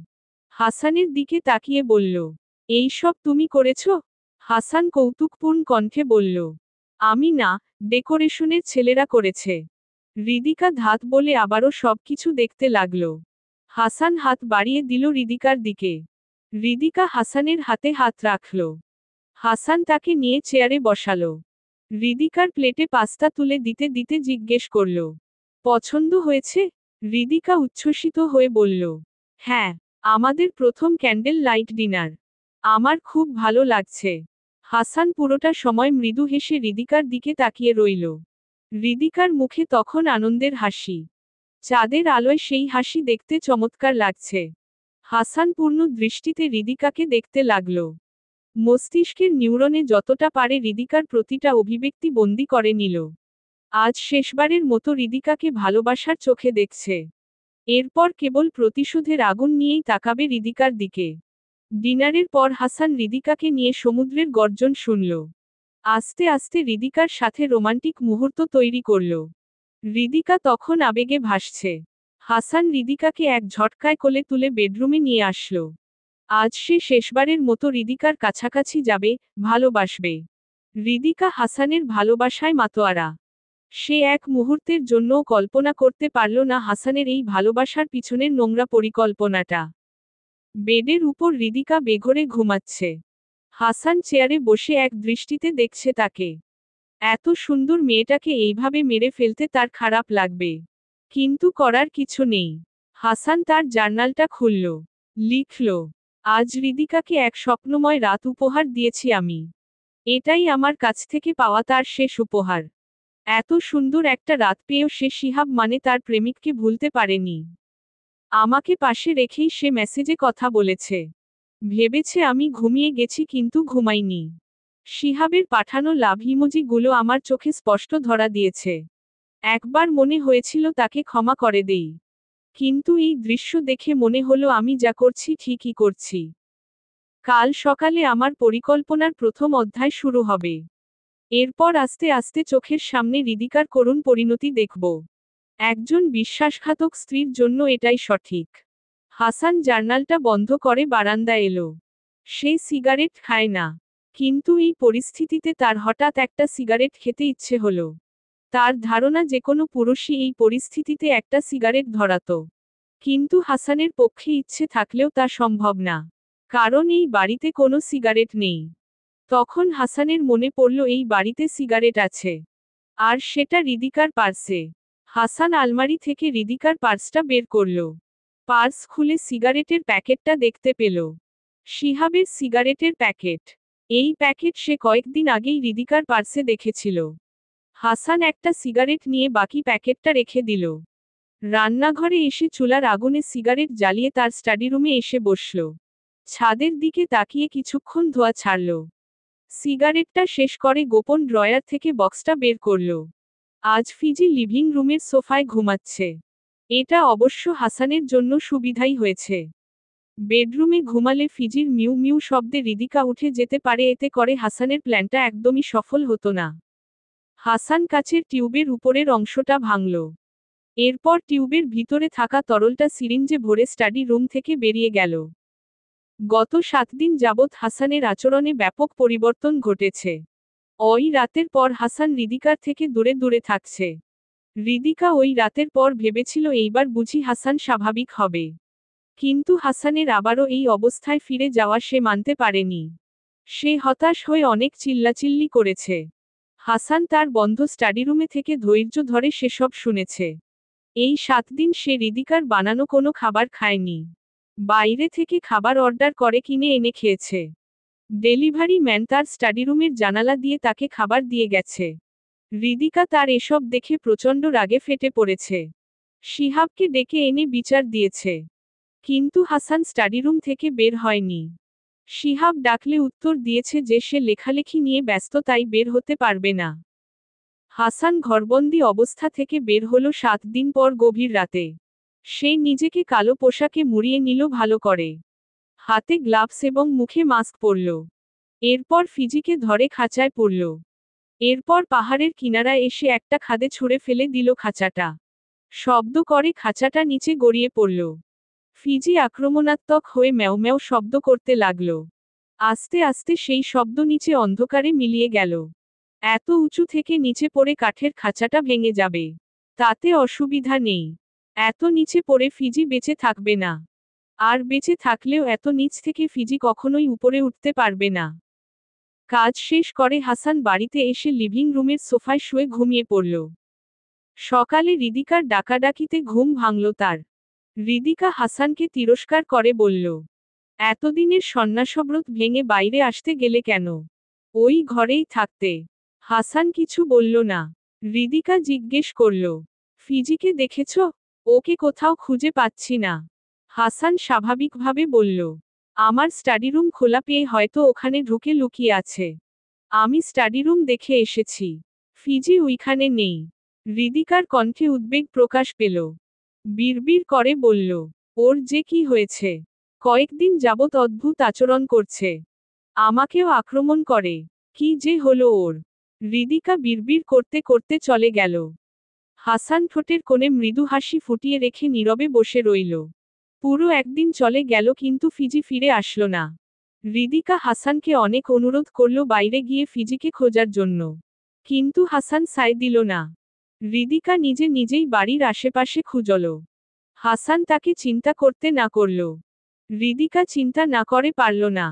হাসানের দিকে তাকিয়ে বলল, এই সব তুমি করেছ? হাসান কৌতুকপূর্ণ কণ্ঠে বলল, আমি না, ডেকোরেশনের ছেলেরা করেছে। হৃদিকা ধাত বলে আবারও সবকিছু দেখতে লাগলো। হাসান হাত বাড়িয়ে দিল হৃদিকার দিকে। হৃদিকা হাসানের হাতে হাত রাখল। হাসান তাকে নিয়ে চেয়ারে বসালো। হৃদিকার প্লেটে পাস্তা তুলে দিতে দিতে জিজ্ঞেস করল, পছন্দ হয়েছে? হৃদিকা উচ্ছ্বসিত হয়ে বলল, হ্যাঁ, আমাদের প্রথম ক্যান্ডেল লাইট ডিনার। আমার খুব ভালো লাগছে। হাসান পুরোটা সময় মৃদু হেসে হৃদিকার দিকে তাকিয়ে রইল। হৃদিকার মুখে তখন আনন্দের হাসি। চাঁদের আলোয় সেই হাসি দেখতে চমৎকার লাগছে। হাসান পূর্ণ দৃষ্টিতে হৃদিকাকে দেখতে লাগল। মস্তিষ্কের নিউরনে যতটা পারে হৃদিকার প্রতিটা অভিব্যক্তি বন্দি করে নিল। আজ শেষবারের মতো হৃদিকাকে ভালোবাসার চোখে দেখছে। এরপর কেবল প্রতিশোধের আগুন নিয়েই তাকাবে হৃদিকার দিকে। ডিনারের পর হাসান হৃদিকাকে নিয়ে সমুদ্রের গর্জন শুনল। আস্তে আস্তে হৃদিকার সাথে রোমান্টিক মুহূর্ত তৈরি করল। হৃদিকা তখন আবেগে ভাসছে। হাসান হৃদিকাকে এক ঝটকায় কোলে তুলে বেডরুমে নিয়ে আসলো। আজ সে শেষবারের মতো হৃদিকার কাছাকাছি যাবে, ভালোবাসবে। হৃদিকা হাসানের ভালোবাসায় মাতোয়ারা। সে এক মুহূর্তের জন্যও কল্পনা করতে পারল না হাসানের এই ভালোবাসার পিছনের নোংরা পরিকল্পনাটা। বেডের উপর হৃদিকা বেঘোরে ঘুমাচ্ছে। হাসান চেয়ারে বসে এক দৃষ্টিতে দেখছে তাকে। এত সুন্দর মেয়েটাকে এইভাবে মেরে ফেলতে তার খারাপ লাগবে। কিন্তু করার কিছু নেই। হাসান তার জার্নালটা খুলল। লিখল, আজ হৃদিকাকে এক স্বপ্নময় রাত উপহার দিয়েছি আমি। এটাই আমার কাছ থেকে পাওয়া তার শেষ উপহার। এত সুন্দর একটা রাত পেয়েও সে শিহাব মানে তার প্রেমিককে ভুলতে পারেনি। আমাকে পাশে রেখেই সে মেসেজে কথা বলেছে। ভেবেছে আমি ঘুমিয়ে গেছি কিন্তু ঘুমাইনি। শিহাবের পাঠানো লাভ ইমোজি গুলো আমার চোখে স্পষ্ট ধরা দিয়েছে। একবার মনে হয়েছিল তাকে ক্ষমা করে দেই। কিন্তু এই দৃশ্য দেখে মনে হলো আমি যা করছি ঠিকই করছি। কাল সকালে আমার পরিকল্পনার প্রথম অধ্যায় শুরু হবে। এরপর আস্তে আস্তে চোখের সামনে হৃদিকার করুণ পরিণতি দেখব। একজন বিশ্বাসঘাতক স্ত্রীর জন্য এটাই সঠিক। হাসান জার্নালটা বন্ধ করে বারান্দায় এলো। সে সিগারেট খায় না। কিন্তু এই পরিস্থিতিতে তার হঠাৎ একটা সিগারেট খেতে ইচ্ছে হলো। তার ধারণা যে কোনো পুরুষই এই পরিস্থিতিতে একটা সিগারেট ধরাতো। কিন্তু হাসানের পক্ষে ইচ্ছে থাকলেও তা সম্ভব না। কারণ এই বাড়িতে কোনো সিগারেট নেই। তখন হাসানের মনে পড়ল এই বাড়িতে সিগারেট আছে। আর সেটা হৃদিকার পার্সে। হাসান আলমারি থেকে হৃদিকার পার্সটা বের করল। পার্স খুলে সিগারেটের প্যাকেটটা দেখতে পেল। শিহাবের সিগারেটের প্যাকেট। এই প্যাকেট সে কয়েকদিন আগেই হৃদিকার পার্সে দেখেছিল। হাসান একটা সিগারেট নিয়ে বাকি প্যাকেটটা রেখে দিল। রান্নাঘরে এসে চুলার আগুনে সিগারেট জ্বালিয়ে তার স্টাডি রুমে এসে বসল। ছাদের দিকে তাকিয়ে কিছুক্ষণ ধোঁয়া ছাড়ল। সিগারেটটা শেষ করে গোপন ড্রয়ার থেকে বক্সটা বের করল। আজ ফিজি লিভিং রুমের সোফায় ঘুমাচ্ছে। এটা অবশ্য হাসানের জন্য সুবিধাই হয়েছে। বেডরুমে ঘুমালে ফিজির মিউ মিউ শব্দে হৃদিকা উঠে যেতে পারে, এতে করে হাসানের প্ল্যানটা একদমই সফল হতো না। হাসান কাচের টিউবের উপরের অংশটা ভাঙল। এরপর টিউবের ভিতরে থাকা তরলটা সিরিঞ্জে ভরে স্টাডি রুম থেকে বেরিয়ে গেল। গত 7 দিন যাবৎ হাসানের আচরণে ব্যাপক পরিবর্তন ঘটেছে। ওই রাতের পর হাসান হৃদিকার থেকে দূরে দূরে থাকছে। হৃদিকা ওই রাতের পর ভেবেছিল এইবার বুঝি হাসান স্বাভাবিক হবে। কিন্তু হাসানের আবারও এই অবস্থায় ফিরে যাওয়া সে মানতে পারেনি। সে হতাশ হয়ে অনেক চিল্লাচিল্লি করেছে। হাসান তার বন্ধ স্টাডিরুমে থেকে ধৈর্য ধরে সেসব শুনেছে। এই 7 দিন সে হৃদিকার বানানো কোনো খাবার খায়নি। বাইরে থেকে খাবার অর্ডার করে কিনে এনে খেয়েছে। ডেলিভারি ম্যান তার স্টাডিরুমের জানালা দিয়ে তাকে খাবার দিয়ে গেছে। হৃদিকা তার এসব দেখে প্রচণ্ড রাগে ফেটে পড়েছে। শিহাবকে ডেকে এনে বিচার দিয়েছে। কিন্তু হাসান স্টাডিরুম থেকে বের হয়নি। শিহাব ডাকলে উত্তর দিয়েছে যে সে লেখালেখি নিয়ে ব্যস্ত, তাই বের হতে পারবে না। হাসান ঘরবন্দি অবস্থা থেকে বের হলো 7 দিন পর গভীর রাতে। সে নিজেকে কালো পোশাকে মুড়িয়ে নিল ভালো করে। হাতে গ্লাভস এবং মুখে মাস্ক পরল। এরপর ফিজিকে ধরে খাঁচায় পড়ল। এরপর পাহাড়ের কিনারায় এসে একটা খাদে ছুঁড়ে ফেলে দিল খাঁচাটা। শব্দ করে খাঁচাটা নিচে গড়িয়ে পড়ল। ফিজি আক্রমণাত্মক হয়ে ম্যাও ম্যাও শব্দ করতে লাগল। আস্তে আস্তে সেই শব্দ নিচে অন্ধকারে মিলিয়ে গেল। এত উঁচু থেকে নিচে পড়ে কাঠের খাঁচাটা ভেঙে যাবে, তাতে অসুবিধা নেই। এত নিচে পড়ে ফিজি বেঁচে থাকবে না। আর বেঁচে থাকলেও এত নিচ থেকে ফিজি কখনোই উপরে উঠতে পারবে না। কাজ শেষ করে হাসান বাড়িতে এসে লিভিং রুমের সোফায় শুয়ে ঘুমিয়ে পড়ল। সকালে হৃদিকার ডাকাডাকিতে ঘুম ভাঙল তার। হৃদিকা হাসানকে তিরস্কার করে বলল, এতদিনের সন্ন্যাসব্রত ভেঙে বাইরে আসতে গেলে কেন? ওই ঘরেই থাকতে। হাসান কিছু বলল না। হৃদিকা জিজ্ঞেস করল, ফিজিকে দেখেছ? ওকে কোথাও খুঁজে পাচ্ছি না। হাসান স্বাভাবিকভাবে বলল, আমার স্টাডিরুম খোলা পেয়ে হয়তো ওখানে ঢুকে লুকিয়ে আছে। আমি স্টাডিরুম দেখে এসেছি। ফিজি ওইখানে নেই। হৃদিকার কণ্ঠে উদ্বেগ প্রকাশ পেল। বিড়বিড় করে বলল, ওর যে কি হয়েছে? কয়েকদিন যাবৎ অদ্ভুত আচরণ করছে। আমাকেও আক্রমণ করে। কি যে হলো ওর? হৃদিকা বিড়বিড় করতে করতে চলে গেল। হাসান ঠোঁটের কোণে মৃদু হাসি ফুটিয়ে রেখে নীরবে বসে রইল। পুরো একদিন চলে গেল কিন্তু ফিজি ফিরে আসলো না। হৃদিকা হাসানকে অনেক অনুরোধ করল বাইরে গিয়ে ফিজিকে খোঁজার জন্য। কিন্তু হাসান সায় দিল না। হৃদিকা নিজে নিজেই বাড়ির আশেপাশে খুঁজল। হাসান তাকে চিন্তা করতে না করল। হৃদিকা চিন্তা না করে পারল না।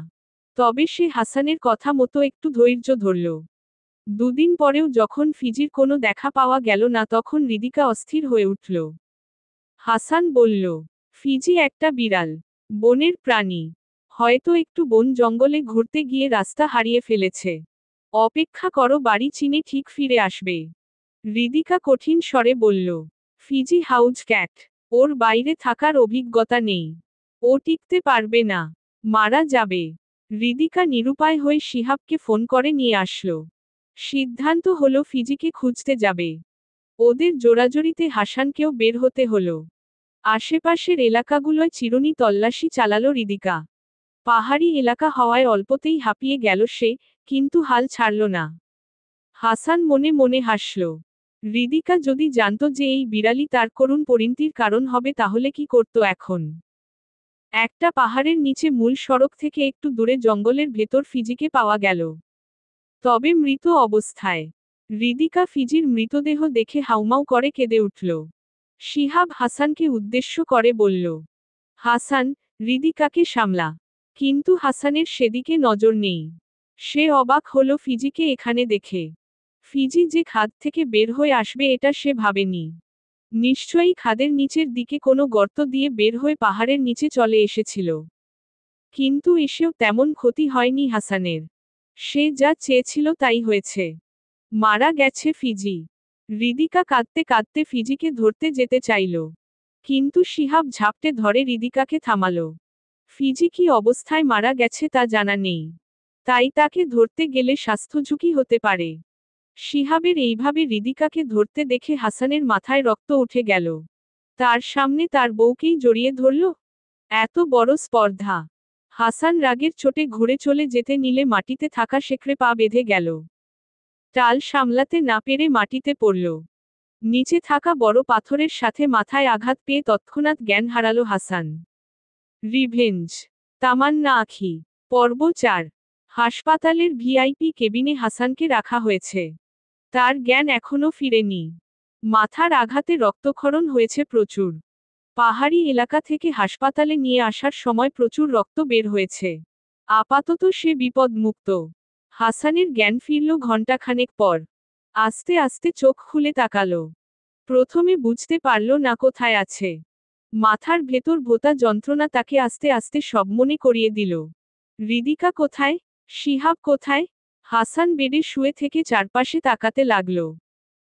তবে সে হাসানের কথা মতো একটু ধৈর্য ধরল। 2 দিন পরেও যখন ফিজির কোনো দেখা পাওয়া গেল না তখন হৃদিকা অস্থির হয়ে উঠল। হাসান বলল, ফিজি একটা বিড়াল, বনের প্রাণী। হয়তো একটু বন জঙ্গলে ঘুরতে গিয়ে রাস্তা হারিয়ে ফেলেছে। অপেক্ষা করো, বাড়ি চিনে ঠিক ফিরে আসবে। হৃদিকা কঠিন স্বরে বলল, ফিজি হাউজ ক্যাট। ওর বাইরে থাকার অভিজ্ঞতা নেই। ও টিকতে পারবে না, মারা যাবে। হৃদিকা নিরুপায় হয়ে শিহাবকে ফোন করে নিয়ে আসলো। সিদ্ধান্ত হলো ফিজিকে খুঁজতে যাবে। ওদের জোরাজুরিতে হাসানকেও বের হতে হলো। আশেপাশের এলাকাগুলোয় চিরুনি তল্লাশি চালালো হৃদিকা। পাহাড়ি এলাকা হওয়ায় অল্পতেই হাঁপিয়ে গেল সে, কিন্তু হাল ছাড়ল না। হাসান মনে মনে হাসল। হৃদিকা যদি জানত যে এই বিড়ালই তার করুণ পরিণতির কারণ হবে তাহলে কি করত এখন? একটা পাহাড়ের নিচে মূল সড়ক থেকে একটু দূরে জঙ্গলের ভেতর ফিজিকে পাওয়া গেল। তবে মৃত অবস্থায়। হৃদিকা ফিজির মৃতদেহ দেখে হাউমাউ করে কেঁদে উঠল। শিহাব হাসানকে উদ্দেশ্য করে বলল, হাসান, হৃদিকাকে সামলা। কিন্তু হাসানের সেদিকে নজর নেই। সে অবাক হলো ফিজিকে এখানে দেখে। ফিজি যে খাদ থেকে বের হয়ে আসবে এটা সে ভাবেনি। নিশ্চয়ই খাদের নিচের দিকে কোনো গর্ত দিয়ে বের হয়ে পাহাড়ের নিচে চলে এসেছিল। কিন্তু এসেও তেমন ক্ষতি হয়নি হাসানের। সে যা চেয়েছিল তাই হয়েছে। মারা গেছে ফিজি। হৃদিকা কাঁদতে কাঁদতে ফিজিকে ধরতে যেতে চাইল। কিন্তু শিহাব ঝাপটে ধরে হৃদিকাকে থামালো। ফিজি কি অবস্থায় মারা গেছে তা জানা নেই। তাই তাকে ধরতে গেলে স্বাস্থ্য ঝুঁকি হতে পারে। শিহাবের এইভাবে হৃদিকাকে ধরতে দেখে হাসানের মাথায় রক্ত উঠে গেল। তার সামনে তার বউকেই জড়িয়ে ধরল। এত বড় স্পর্ধা! হাসান রাগের চোটে ঘুরে চলে যেতে নিলে মাটিতে থাকা শেকড়ে পা বেঁধে গেল। টাল সামলাতে না পেরে মাটিতে পড়ল। নিচে থাকা বড় পাথরের সাথে মাথায় আঘাত পেয়ে তৎক্ষণাৎ জ্ঞান হারালো হাসান। রিভেঞ্জ। তামান্না আঁখি। পর্ব 4। হাসপাতালের ভিআইপি কেবিনে হাসানকে রাখা হয়েছে। তার জ্ঞান এখনো ফিরেনি। মাথার আঘাতে রক্তক্ষরণ হয়েছে প্রচুর। পাহাড়ি এলাকা থেকে হাসপাতালে নিয়ে আসার সময় প্রচুর রক্ত বের হয়েছে। আপাতত সে বিপদমুক্ত। হাসানের জ্ঞান ফিরল ঘণ্টাখানেক পর। আস্তে আস্তে চোখ খুলে তাকালো। প্রথমে বুঝতে পারল না কোথায় আছে। মাথার ভেতর ভোঁতা যন্ত্রণা তাকে আস্তে আস্তে সব মনে করিয়ে দিল। হৃদিকা কোথায়? শিহাব কোথায়? হাসান বেডে শুয়ে থেকে চারপাশে তাকাতে লাগল।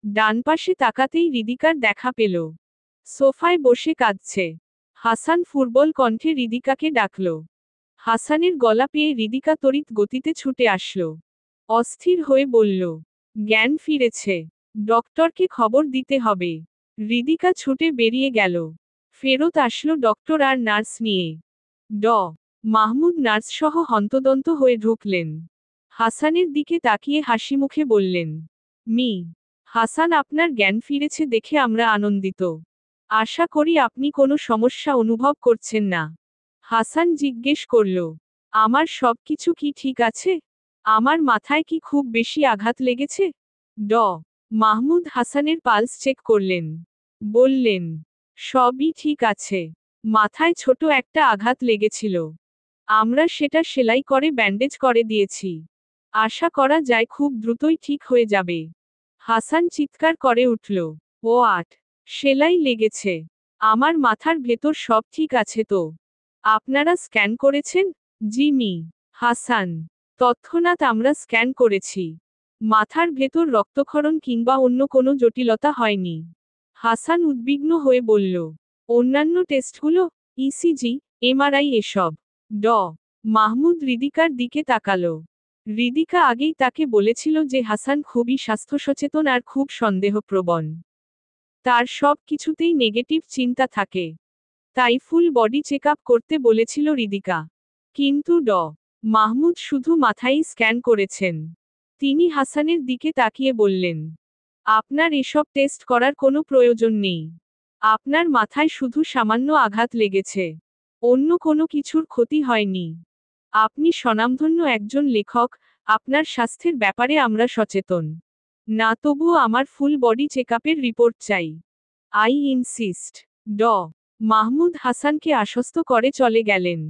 ডান পাশে তাকাতেই হৃদিকার দেখা পেল। সোফায় বসে কাঁদছে। হাসান ফুটবল কণ্ঠে হৃদিকাকে ডাকল। হাসানের গলা পেয়ে হৃদিকা তড়িৎ গতিতে ছুটে আসল। অস্থির হয়ে বলল, জ্ঞান ফিরেছে। ডক্টরকে খবর দিতে হবে। হৃদিকা ছুটে বেরিয়ে গেল। ফেরত আসলো ডক্টর আর নার্স নিয়ে। ড মাহমুদ নার্সসহ হন্তদন্ত হয়ে ঢুকলেন। হাসানের দিকে তাকিয়ে হাসিমুখে বললেন, মি হাসান, আপনার জ্ঞান ফিরেছে দেখে আমরা আনন্দিত। আশা করি আপনি কোনো সমস্যা অনুভব করছেন না। হাসান জিজ্ঞেস করল, আমার সবকিছু কি ঠিক আছে? আমার মাথায় কি খুব বেশি আঘাত লেগেছে? ড মাহমুদ হাসানের পালস চেক করলেন। বললেন, সবই ঠিক আছে। মাথায় ছোট একটা আঘাত লেগেছিল। আমরা সেটা সেলাই করে ব্যান্ডেজ করে দিয়েছি। আশা করা যায় খুব দ্রুতই ঠিক হয়ে যাবে। হাসান চিৎকার করে উঠল, ও আট, সেলাই লেগেছে? আমার মাথার ভেতর সব ঠিক আছে তো? আপনারা স্ক্যান করেছেন? জি মি হাসান, তৎক্ষণাৎ আমরা স্ক্যান করেছি। মাথার ভেতর রক্তক্ষরণ কিংবা অন্য কোনো জটিলতা হয়নি। হাসান উদ্বিগ্ন হয়ে বলল, অন্যান্য টেস্টগুলো, ইসিজি, এমআরআই এসব? ড মাহমুদ হৃদিকার দিকে তাকালো। হৃদিকা আগেই তাকে বলেছিল যে হাসান খুবই স্বাস্থ্যসচেতন আর খুব সন্দেহপ্রবণ। তার সব কিছুতেই নেগেটিভ চিন্তা থাকে। তাই ফুল বডি চেক আপ করতে বলেছিল হৃদিকা। কিন্তু ড মাহমুদ শুধু মাথাই স্ক্যান করেছেন। তিনি হাসানের দিকে তাকিয়ে বললেন, আপনার এসব টেস্ট করার কোনো প্রয়োজন নেই। আপনার মাথায় শুধু সামান্য আঘাত লেগেছে। অন্য কোনো কিছুর ক্ষতি হয়নি। আপনি স্বনামধন্য একজন লেখক, আপনার স্বাস্থ্যের ব্যাপারে আমরা সচেতন। না, তবুও আমার ফুল বডি চেকআপের রিপোর্ট চাই। I insist. ড মাহমুদ হাসানকে আশ্বস্ত করে চলে গেলেন।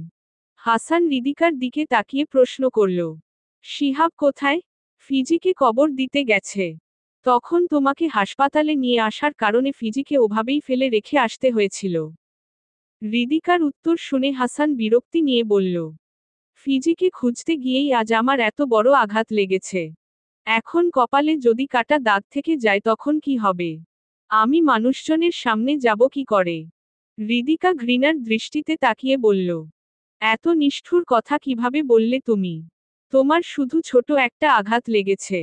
হাসান হৃদিকার দিকে তাকিয়ে প্রশ্ন করল, শিহাব কোথায়? ফিজিকে কবর দিতে গেছে। তখন তোমাকে হাসপাতালে নিয়ে আসার কারণে ফিজিকে ওভাবেই ফেলে রেখে আসতে হয়েছিল। হৃদিকার উত্তর শুনে হাসান বিরক্তি নিয়ে বলল, ফিজিকে খুঁজতে গিয়েই আজ আমার এত বড় আঘাত লেগেছে। এখন কপালে যদি কাটা দাগ থেকে যায় তখন কি হবে? আমি মানুষজনের সামনে যাব কি করে? হৃদিকা ঘৃণার দৃষ্টিতে তাকিয়ে বলল, এত নিষ্ঠুর কথা কিভাবে বললে তুমি? তোমার শুধু ছোট একটা আঘাত লেগেছে।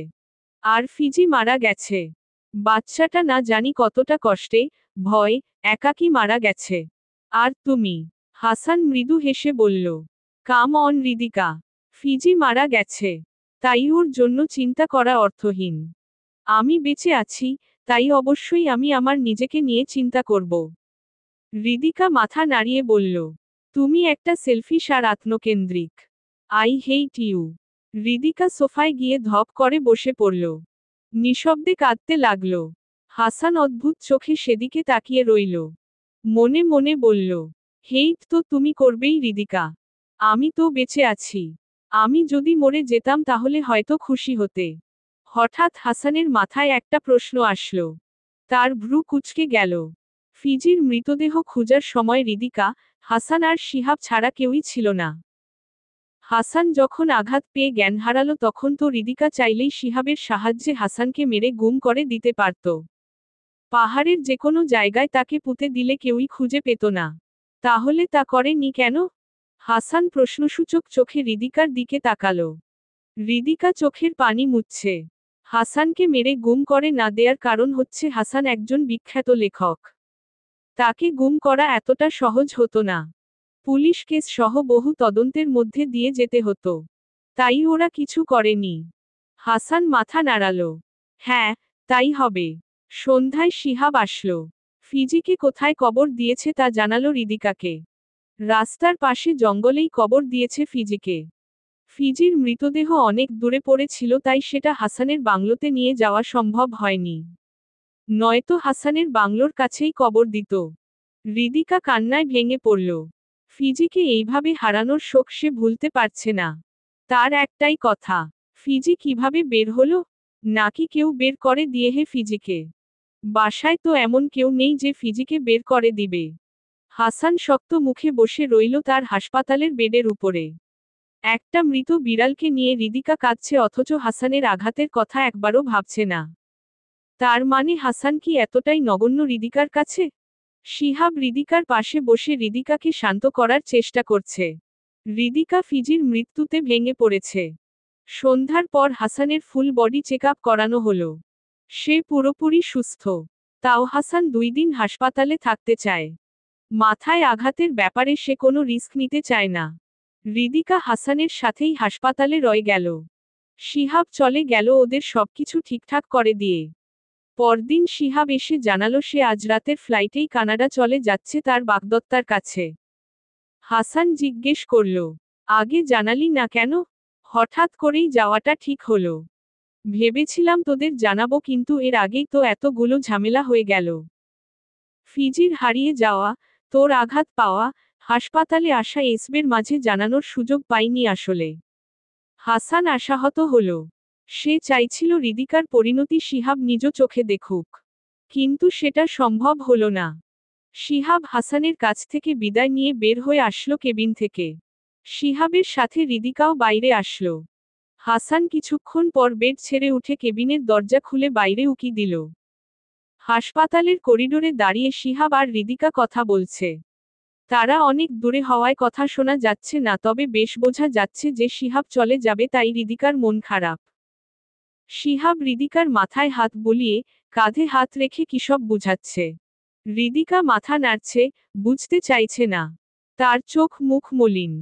আর ফিজি মারা গেছে। বাচ্চাটা না জানি কতটা কষ্টে, ভয়, একাকী মারা গেছে। আর তুমি? হাসান মৃদু হেসে বলল, কাম অন হৃদিকা। ফিজি মারা গেছে, তাই ওর জন্য চিন্তা করা অর্থহীন। আমি বেঁচে আছি, তাই অবশ্যই আমি আমার নিজেকে নিয়ে চিন্তা করব। হৃদিকা মাথা নাড়িয়ে বলল, তুমি একটা সেলফিশ আর আত্মকেন্দ্রিক। I hate you. হৃদিকা সোফায় গিয়ে ধপ করে বসে পড়ল। নিঃশব্দে কাঁদতে লাগল। হাসান অদ্ভুত চোখে সেদিকে তাকিয়ে রইল। মনে মনে বলল, হেইট তো তুমি করবেই হৃদিকা। আমি তো বেঁচে আছি। আমি যদি মরে যেতাম তাহলে হয়তো খুশি হতে। হঠাৎ হাসানের মাথায় একটা প্রশ্ন আসল। তার ভ্রু কুঁচকে গেল। ফিজির মৃতদেহ খোঁজার সময় হৃদিকা, হাসান আর শিহাব ছাড়া কেউই ছিল না। হাসান যখন আঘাত পেয়ে জ্ঞান হারালো তখন তো হৃদিকা চাইলেই শিহাবের সাহায্যে হাসানকে মেরে গুম করে দিতে পারত। পাহাড়ের যেকোনো জায়গায় তাকে পুঁতে দিলে কেউই খুঁজে পেত না। তাহলে তা করেনি কেন? হাসান প্রশ্নসূচক চোখে হৃদিকার দিকে তাকালো। হৃদিকা চোখের পানি মুছছে। হাসানকে মেরে গুম করে না দেয়ার কারণ হচ্ছে হাসান একজন বিখ্যাত লেখক। তাকে গুম করা এতটা সহজ হতো না। পুলিশ কেস সহ বহু তদন্তের মধ্যে দিয়ে যেতে হতো। তাই ওরা কিছু করেনি। হাসান মাথা নাড়ালো। হ্যাঁ, তাই হবে। সন্ধ্যায় শিহাব আসলো। ফিজিকে কোথায় কবর দিয়েছে তা জানালো হৃদিকাকে। রাস্তার পাশে জঙ্গলেই কবর দিয়েছে ফিজিকে। ফিজির মৃতদেহ অনেক দূরে পড়ে ছিল, তাই সেটা হাসানের বাংলোতে নিয়ে যাওয়া সম্ভব হয়নি। নয়তো হাসানের বাংলোর কাছেই কবর দিত। হৃদিকা কান্নায় ভেঙে পড়ল। ফিজিকে এইভাবে হারানোর শোক সে ভুলতে পারছে না। তার একটাই কথা, ফিজি কিভাবে বের হলো? নাকি কেউ বের করে দিয়েহে ফিজিকে? বাসায় তো এমন কেউ নেই যে ফিজিকে বের করে দিবে। হাসান শক্ত মুখে বসে রইল তার হাসপাতালের বেডের উপরে। একটা মৃত বিড়ালকে নিয়ে হৃদিকা কাঁদছে, অথচ হাসানের আঘাতের কথা একবারও ভাবছে না। তার মানে হাসান কি এতটাই নগণ্য হৃদিকার কাছে? শিহাব হৃদিকার পাশে বসে হৃদিকাকে শান্ত করার চেষ্টা করছে। হৃদিকা ফিজির মৃত্যুতে ভেঙে পড়েছে। সন্ধ্যার পর হাসানের ফুল বডি চেকআপ করানো হলো। সে পুরোপুরি সুস্থ। তাও হাসান 2 দিন হাসপাতালে থাকতে চায়। মাথায় আঘাতের ব্যাপারে সে কোনো রিস্ক নিতে চায় না। হৃদিকা হাসানের সাথেই হাসপাতালে রয়ে গেল। শিহাব চলে গেল ওদের সবকিছু ঠিকঠাক করে দিয়ে। পরদিন শিহাব এসে জানালো সে আজ রাতের ফ্লাইটেই কানাডা চলে যাচ্ছে তার বাগদত্তার কাছে। হাসান জিজ্ঞেস করল, আগে জানালি না কেন? হঠাৎ করেই যাওয়াটা ঠিক হলো। ভেবেছিলাম তোদের জানাবো, কিন্তু এর আগেই তো এতগুলো ঝামেলা হয়ে গেল। ফিজির হারিয়ে যাওয়া, তোর আঘাত পাওয়া, হাসপাতালে আসা এসবের মাঝে জানানোর সুযোগ পাইনি আসলে। হাসান আশাহত হল। সে চাইছিল হৃদিকার পরিণতি শিহাব নিজ চোখে দেখুক। কিন্তু সেটা সম্ভব হলো না। শিহাব হাসানের কাছ থেকে বিদায় নিয়ে বের হয়ে আসলো কেবিন থেকে। শিহাবের সাথে হৃদিকাও বাইরে আসলো। হাসান কিছুক্ষণ পর বেড ছেড়ে উঠে কেবিনের দরজা খুলে বাইরে উকি দিল। হাসপাতালের করিডোরে দাঁড়িয়ে শিহাব আর হৃদিকা কথা বলছে। তারা অনেক দূরে হওয়ায় কথা শোনা যাচ্ছে না, তবে বেশ বোঝা যাচ্ছে যে শিহাব চলে যাবে, তাই হৃদিকার মন খারাপ। শিহাব হৃদিকার মাথায় হাত বুলিয়ে, কাঁধে হাত রেখে কিসব বুঝাচ্ছে। হৃদিকা মাথা নাড়ছে, বুঝতে চাইছে না। তার চোখ মুখ মলিন।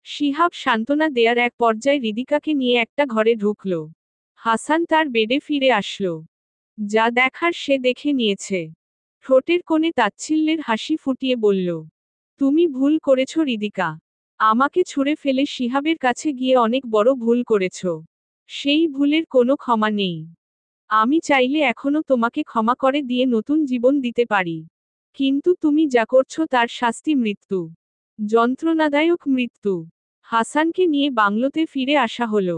শিহাব সান্ত্বনা দেয়ার এক পর্যায়ে হৃদিকাকে নিয়ে একটা ঘরে ঢুকল। হাসান তার বেডে ফিরে আসলো। যা দেখার সে দেখে নিয়েছে। ঠোঁটের কোণে তাচ্ছিল্যের হাসি ফুটিয়ে বলল, তুমি ভুল করেছ হৃদিকা। আমাকে ছুঁড়ে ফেলে শিহাবের কাছে গিয়ে অনেক বড় ভুল করেছ। সেই ভুলের কোনো ক্ষমা নেই। আমি চাইলে এখনো তোমাকে ক্ষমা করে দিয়ে নতুন জীবন দিতে পারি। কিন্তু তুমি যা করছো তার শাস্তি মৃত্যু। যন্ত্রণাদায়ক মৃত্যু। হাসানকে নিয়ে বাংলোতে ফিরে আসা হলো।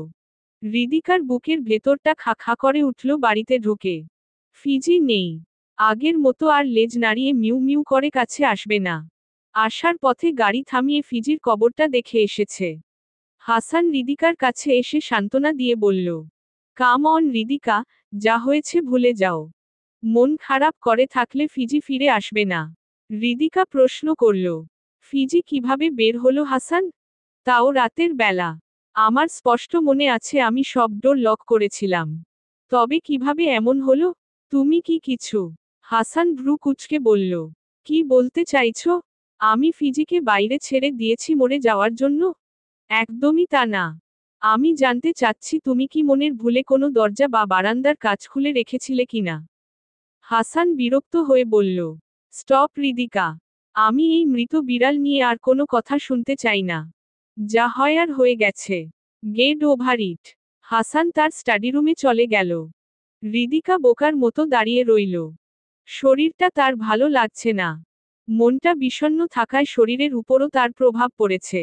হৃদিকার বুকের ভেতরটা খা খা করে উঠল বাড়িতে ঢুকে। ফিজি নেই। আগের মতো আর লেজ নাড়িয়ে মিউ মিউ করে কাছে আসবে না। আসার পথে গাড়ি থামিয়ে ফিজির কবরটা দেখে এসেছে। হাসান হৃদিকার কাছে এসে সান্ত্বনা দিয়ে বলল, কাম অন হৃদিকা, যা হয়েছে ভুলে যাও। মন খারাপ করে থাকলে ফিজি ফিরে আসবে না। হৃদিকা প্রশ্ন করল, ফিজি কিভাবে বের হলো হাসান? তাও রাতের বেলা। আমার স্পষ্ট মনে আছে আমি সব ডোর লক করেছিলাম। তবে কিভাবে এমন হলো? তুমি কি কিছু? হাসান ভ্রু কুঁচকে বলল, কি বলতে চাইছো? আমি ফিজিকে বাইরে ছেড়ে দিয়েছি মরে যাওয়ার জন্য? একদমই তা না। আমি জানতে চাচ্ছি তুমি কি মনের ভুলে কোনো দরজা বা বারান্দার কাজ খুলে রেখেছিলে কিনা? হাসান বিরক্ত হয়ে বলল, স্টপ হৃদিকা। আমি এই মৃত বিড়াল নিয়ে আর কোনো কথা শুনতে চাই না। যা হয় আর হয়ে গেছে। Gate over it. হাসান তার স্টাডিরুমে চলে গেল। হৃদিকা বোকার মতো দাঁড়িয়ে রইল। শরীরটা তার ভালো লাগছে না। মনটা বিষণ্ণ থাকায় শরীরের উপরও তার প্রভাব পড়েছে।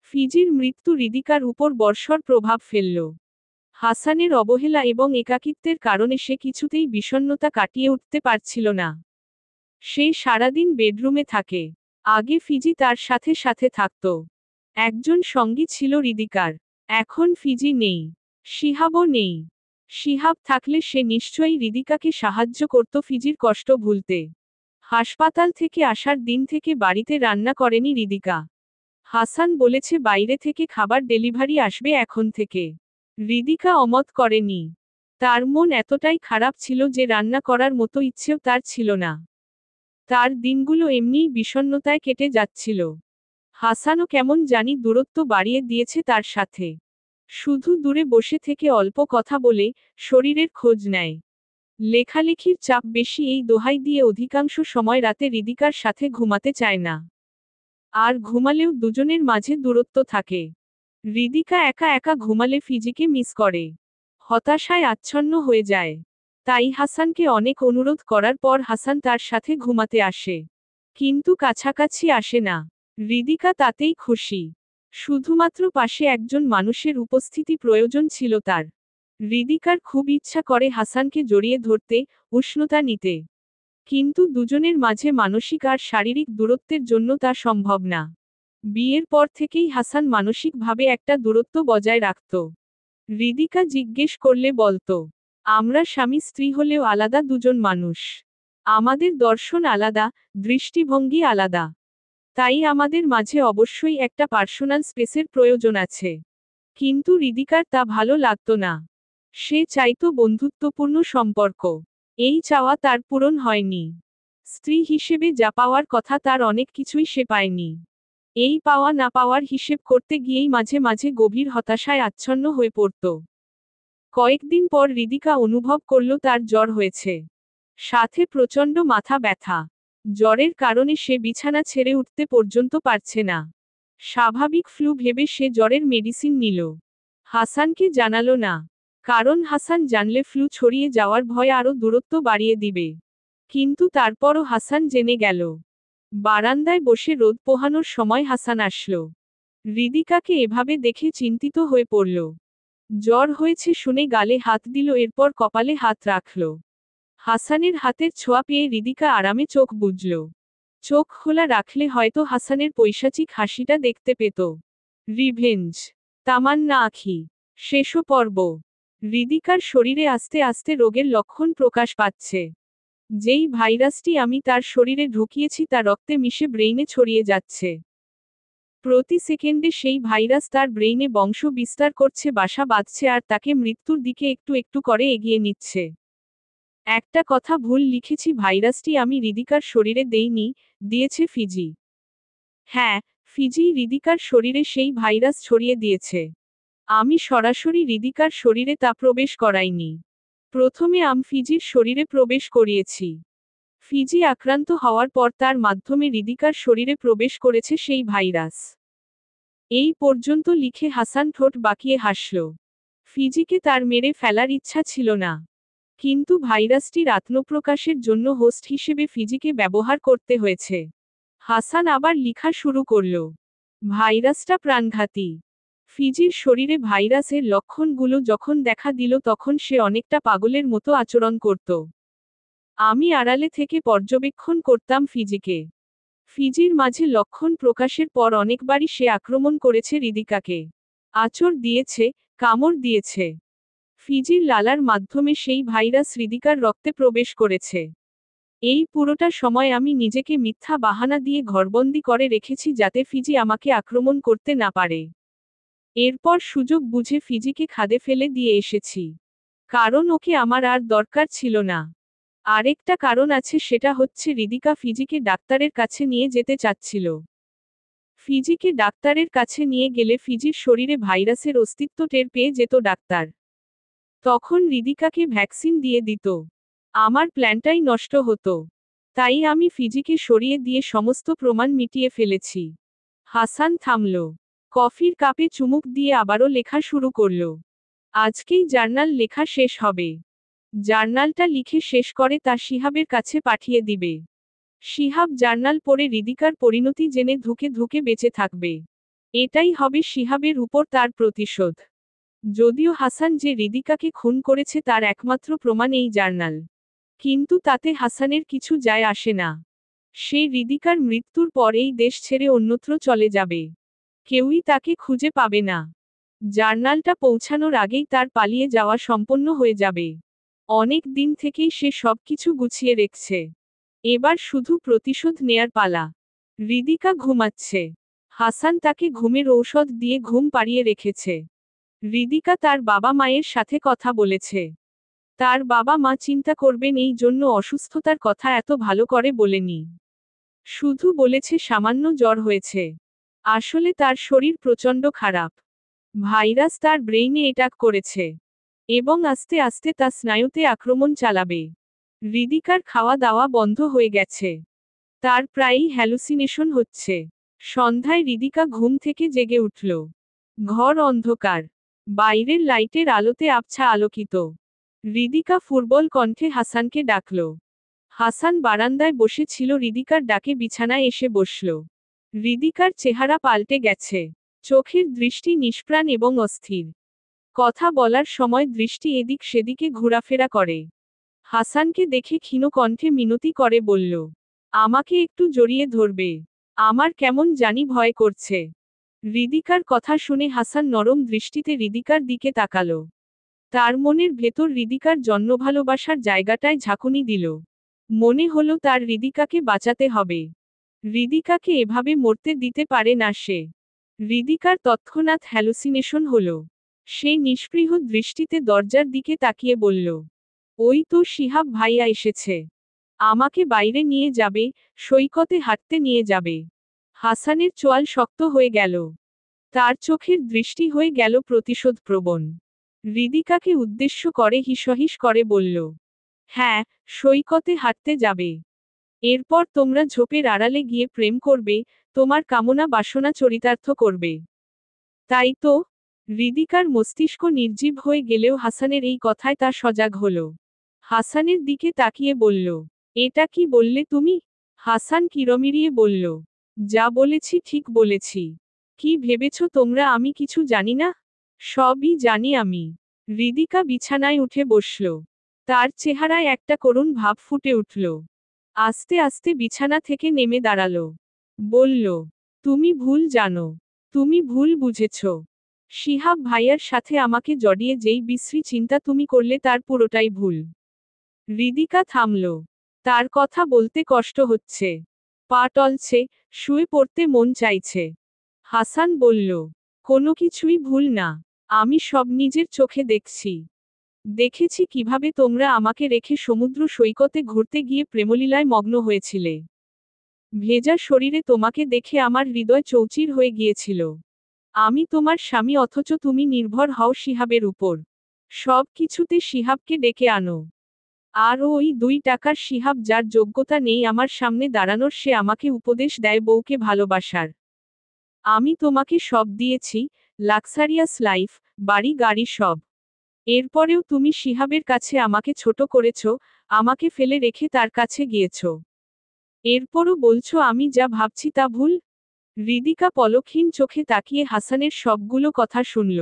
ফিজির মৃত্যু হৃদিকার উপর বর্ষর প্রভাব ফেলল। হাসানের অবহেলা এবং একাকিত্বের কারণে সে কিছুতেই বিষণ্ণতা কাটিয়ে উঠতে পারছিল না। সে সারাদিন বেডরুমে থাকে। আগে ফিজি তার সাথে সাথে থাকত। একজন সঙ্গী ছিল হৃদিকার। এখন ফিজি নেই। শিহাবও নেই। শিহাব থাকলে সে নিশ্চয়ই হৃদিকাকে সাহায্য করত ফিজির কষ্ট ভুলতে। হাসপাতাল থেকে আসার দিন থেকে বাড়িতে রান্না করেনি হৃদিকা। হাসান বলেছে বাইরে থেকে খাবার ডেলিভারি আসবে এখন থেকে। হৃদিকা অমত করেনি। তার মন এতটাই খারাপ ছিল যে রান্না করার মতো ইচ্ছেও তার ছিল না। তার দিনগুলো এমনিই বিষণ্ণতায় কেটে যাচ্ছিল। হাসানও কেমন জানি দূরত্ব বাড়িয়ে দিয়েছে তার সাথে। শুধু দূরে বসে থেকে অল্প কথা বলে শরীরের খোঁজ নেয়। লেখালেখির চাপ বেশি এই দোহাই দিয়ে অধিকাংশ সময় রাতে হৃদিকার সাথে ঘুমাতে চায় না। আর ঘুমালেও দুজনের মাঝে দূরত্ব থাকে। হৃদিকা একা একা ঘুমালে ফিজিকে মিস করে। হতাশায় আচ্ছন্ন হয়ে যায়। তাই হাসানকে অনেক অনুরোধ করার পর হাসান তার সাথে ঘুমাতে আসে। কিন্তু কাছাকাছি আসে না। হৃদিকা তাতেই খুশি। শুধুমাত্র পাশে একজন মানুষের উপস্থিতি প্রয়োজন ছিল তার। হৃদিকার খুব ইচ্ছা করে হাসানকে জড়িয়ে ধরতে, উষ্ণতা নিতে। কিন্তু দুজনের মাঝে মানসিক আর শারীরিক দূরত্বের জন্য তা সম্ভব না। বিয়ের পর থেকেই হাসান মানসিকভাবে একটা দূরত্ব বজায় রাখত। হৃদিকা জিজ্ঞেস করলে বলতো, আমরা স্বামী স্ত্রী হলেও আলাদা দুজন মানুষ। আমাদের দর্শন আলাদা, দৃষ্টিভঙ্গি আলাদা। তাই আমাদের মাঝে অবশ্যই একটা পার্সোনাল স্পেসের প্রয়োজন আছে। কিন্তু হৃদিকার তা ভালো লাগতো না। সে চাইতো বন্ধুত্বপূর্ণ সম্পর্ক। এই চাওয়া তার পূরণ হয়নি। স্ত্রী হিসেবে যা পাওয়ার কথা তার অনেক কিছুই সে পায়নি। এই পাওয়া না পাওয়ার হিসেব করতে গিয়েই মাঝে মাঝে গভীর হতাশায় আচ্ছন্ন হয়ে পড়ত। কয়েকদিন পর হৃদিকা অনুভব করল তার জ্বর হয়েছে। সাথে প্রচণ্ড মাথা ব্যথা। জ্বরের কারণে সে বিছানা ছেড়ে উঠতে পর্যন্ত পারছে না। স্বাভাবিক ফ্লু ভেবে সে জ্বরের মেডিসিন নিল। হাসানকে জানালো না। কারণ হাসান জানলে ফ্লু ছড়িয়ে যাওয়ার ভয় আরও দূরত্ব বাড়িয়ে দিবে। কিন্তু তারপরও হাসান জেনে গেল। বারান্দায় বসে রোদ পোহানোর সময় হাসান আসলো। হৃদিকাকে এভাবে দেখে চিন্তিত হয়ে পড়ল। জ্বর হয়েছে শুনে গালে হাত দিল, এরপর কপালে হাত রাখল। হাসানের হাতের ছোঁয়া পেয়ে হৃদিকা আরামে চোখ বুজল। চোখ খোলা রাখলে হয়তো হাসানের পৈশাচিক হাসিটা দেখতে পেত। রিভেঞ্জ। তামান্না আঁখি। শেষ পর্ব। হৃদিকার শরীরে আস্তে আস্তে রোগের লক্ষণ প্রকাশ পাচ্ছে। যেই ভাইরাসটি আমি তার শরীরে ঢুকিয়েছি তা রক্তে মিশে ব্রেইনে ছড়িয়ে যাচ্ছে। প্রতি সেকেন্ডে সেই ভাইরাস তার ব্রেইনে বংশ বিস্তার করছে, বাসা বাঁধছে আর তাকে মৃত্যুর দিকে একটু একটু করে এগিয়ে নিচ্ছে। একটা কথা ভুল লিখেছি, ভাইরাসটি আমি হৃদিকার শরীরে দেইনি, দিয়েছে ফিজি। হ্যাঁ, ফিজি হৃদিকার শরীরে সেই ভাইরাস ছড়িয়ে দিয়েছে। আমি সরাসরি হৃদিকার শরীরে তা প্রবেশ করাইনি। প্রথমে ফিজির শরীরে প্রবেশ করিয়েছি। ফিজি আক্রান্ত হওয়ার পর তার মাধ্যমে হৃদিকার শরীরে প্রবেশ করেছে সেই ভাইরাস। এই পর্যন্ত লিখে হাসান ঠোঁট বাঁকিয়ে হাসল। ফিজিকে তার মেরে ফেলার ইচ্ছা ছিল না। কিন্তু ভাইরাসটির আত্মপ্রকাশের জন্য হোস্ট হিসেবে ফিজিকে ব্যবহার করতে হয়েছে। হাসান আবার লিখা শুরু করল। ভাইরাসটা প্রাণঘাতী। ফিজির শরীরে ভাইরাসের লক্ষণগুলো যখন দেখা দিল তখন সে অনেকটা পাগলের মতো আচরণ করত। আমি আড়ালে থেকে পর্যবেক্ষণ করতাম ফিজিকে। ফিজির মাঝে লক্ষণ প্রকাশের পর অনেকবারই সে আক্রমণ করেছে হৃদিকাকে। আঁচড় দিয়েছে, কামড় দিয়েছে। ফিজির লালার মাধ্যমে সেই ভাইরাস হৃদিকার রক্তে প্রবেশ করেছে। এই পুরোটা সময় আমি নিজেকে মিথ্যা বাহানা দিয়ে ঘরবন্দি করে রেখেছি যাতে ফিজি আমাকে আক্রমণ করতে না পারে। এরপর সুযোগ বুঝে ফিজিকে খাদে ফেলে দিয়ে এসেছি। কারণ ওকে আমার আর দরকার ছিল না। আরেকটা কারণ আছে, সেটা হচ্ছে হৃদিকা ফিজিকে ডাক্তারের কাছে নিয়ে যেতে চাচ্ছিল। ফিজিকে ডাক্তারের কাছে নিয়ে গেলে ফিজির শরীরে ভাইরাসের অস্তিত্ব টের পেয়ে যেত ডাক্তার। তখন হৃদিকাকে ভ্যাকসিন দিয়ে দিত। আমার প্ল্যানটাই নষ্ট হতো। তাই আমি ফিজিকে সরিয়ে দিয়ে সমস্ত প্রমাণ মিটিয়ে ফেলেছি। হাসান থামল। কফির কাপে চুমুক দিয়ে আবারও লেখা শুরু করল। আজকেই জার্নাল লেখা শেষ হবে। জার্নালটা লিখে শেষ করে তা শিহাবের কাছে পাঠিয়ে দিবে। শিহাব জার্নাল পড়ে হৃদিকার পরিণতি জেনে ধুকে ধুকে বেঁচে থাকবে। এটাই হবে শিহাবের উপর তার প্রতিশোধ। যদিও হাসান যে হৃদিকাকে খুন করেছে তার একমাত্র প্রমাণ এই জার্নাল। কিন্তু তাতে হাসানের কিছু যায় আসে না। সে হৃদিকার মৃত্যুর পর এই দেশ ছেড়ে অন্যত্র চলে যাবে। কেউই তাকে খুঁজে পাবে না। জার্নালটা পৌঁছানোর আগেই তার পালিয়ে যাওয়া সম্পন্ন হয়ে যাবে। অনেক দিন থেকেই সে সবকিছু গুছিয়ে রেখেছে। এবার শুধু প্রতিশোধ নেয়ার পালা। হৃদিকা ঘুমাচ্ছে। হাসান তাকে ঘুমের ঔষধ দিয়ে ঘুম পাড়িয়ে রেখেছে। হৃদিকা তার বাবা মায়ের সাথে কথা বলেছে। তার বাবা মা চিন্তা করবেন এই জন্য অসুস্থতার কথা এত ভালো করে বলেনি। শুধু বলেছে সামান্য জ্বর হয়েছে। আসলে তার শরীর প্রচণ্ড খারাপ। ভাইরাস তার ব্রেইনে অ্যাটাক করেছে এবং আস্তে আস্তে তা স্নায়ুতে আক্রমণ চালাবে। হৃদিকার খাওয়া দাওয়া বন্ধ হয়ে গেছে। তার প্রায়ই হ্যালুসিনেশন হচ্ছে। সন্ধ্যায় হৃদিকা ঘুম থেকে জেগে উঠল। ঘর অন্ধকার। বাইরের লাইটের আলোতে আবছা আলোকিত। হৃদিকা ফুটবল কণ্ঠে হাসানকে ডাকল। হাসান বারান্দায় বসে ছিল, হৃদিকার ডাকে বিছানায় এসে বসল। হৃদিকার চেহারা পাল্টে গেছে। চোখের দৃষ্টি নিষ্প্রাণ এবং অস্থির। কথা বলার সময় দৃষ্টি এদিক সেদিকে ঘোরাফেরা করে। হাসানকে দেখে ক্ষীণ কণ্ঠে মিনতি করে বলল, আমাকে একটু জড়িয়ে ধরবে? আমার কেমন জানি ভয় করছে। হৃদিকার কথা শুনে হাসান নরম দৃষ্টিতে হৃদিকার দিকে তাকালো। তার মনের ভেতর হৃদিকার জন্য ভালোবাসার জায়গাটায় ঝাঁকুনি দিল। মনে হলো তার হৃদিকাকে বাঁচাতে হবে। হৃদিকাকে এভাবে মরতে দিতে পারে না সে। হৃদিকার তৎক্ষণাৎ হ্যালুসিনেশন হলো। সে নিষ্পৃহ দৃষ্টিতে দরজার দিকে তাকিয়ে বলল, ওই তো শিহাব ভাইয়া এসেছে। আমাকে বাইরে নিয়ে যাবে, সৈকতে হাঁটতে নিয়ে যাবে। হাসানের চোয়াল শক্ত হয়ে গেল। তার চোখের দৃষ্টি হয়ে গেল প্রতিশোধপ্রবণ। হৃদিকাকে উদ্দেশ্য করে হিসহিস করে বলল, হ্যাঁ, সৈকতে হাঁটতে যাবে। এরপর তোমরা ঝোপের আড়ালে গিয়ে প্রেম করবে, তোমার কামনা বাসনা চরিতার্থ করবে। তাই তো? হৃদিকার মস্তিষ্ক নির্জীব হয়ে গেলেও হাসানের এই কথায় তা সজাগ হল। হাসানের দিকে তাকিয়ে বলল, এটা কি বললে তুমি? হাসান কিরমিরিয়ে বলল, যা বলেছি ঠিক বলেছি। কি ভেবেছ তোমরা আমি কিছু জানি না? সবই জানি আমি। হৃদিকা বিছানায় উঠে বসল। তার চেহারায় একটা করুণ ভাব ফুটে উঠল। আস্তে আস্তে বিছানা থেকে নেমে দাঁড়ালো। বলল, তুমি ভুল জানো। তুমি ভুল বুঝেছ। শিহাব ভাইয়ার সাথে আমাকে জড়িয়ে যেই বিশ্রী চিন্তা তুমি করলে তার পুরোটাই ভুল। হৃদিকা থামল। তার কথা বলতে কষ্ট হচ্ছে। পা টলছে, শুয়ে পড়তে মন চাইছে। হাসান বলল, কোনো কিছুই ভুল না। আমি সব নিজের চোখে দেখছি। দেখেছি কিভাবে তোমরা আমাকে রেখে সমুদ্র সৈকতে ঘুরতে গিয়ে প্রেমলীলায় মগ্ন হয়েছিলে। ভেজা শরীরে তোমাকে দেখে আমার হৃদয় চৌচির হয়ে গিয়েছিল। আমি তোমার স্বামী অথচ তুমি নির্ভর হও শিহাবের উপর। সব কিছুতে শিহাবকে ডেকে আনো। আর ওই 2 টাকার শিহাব যার যোগ্যতা নেই আমার সামনে দাঁড়ানোর, সে আমাকে উপদেশ দেয় বউকে ভালোবাসার। আমি তোমাকে সব দিয়েছি, লাক্সারিয়াস লাইফ, বাড়ি গাড়ি সব। এরপরেও তুমি শিহাবের কাছে আমাকে ছোট করেছ, আমাকে ফেলে রেখে তার কাছে গিয়েছ। এরপরও বলছো আমি যা ভাবছি তা ভুল? হৃদিকা পলকহীন চোখে তাকিয়ে হাসানের সবগুলো কথা শুনল।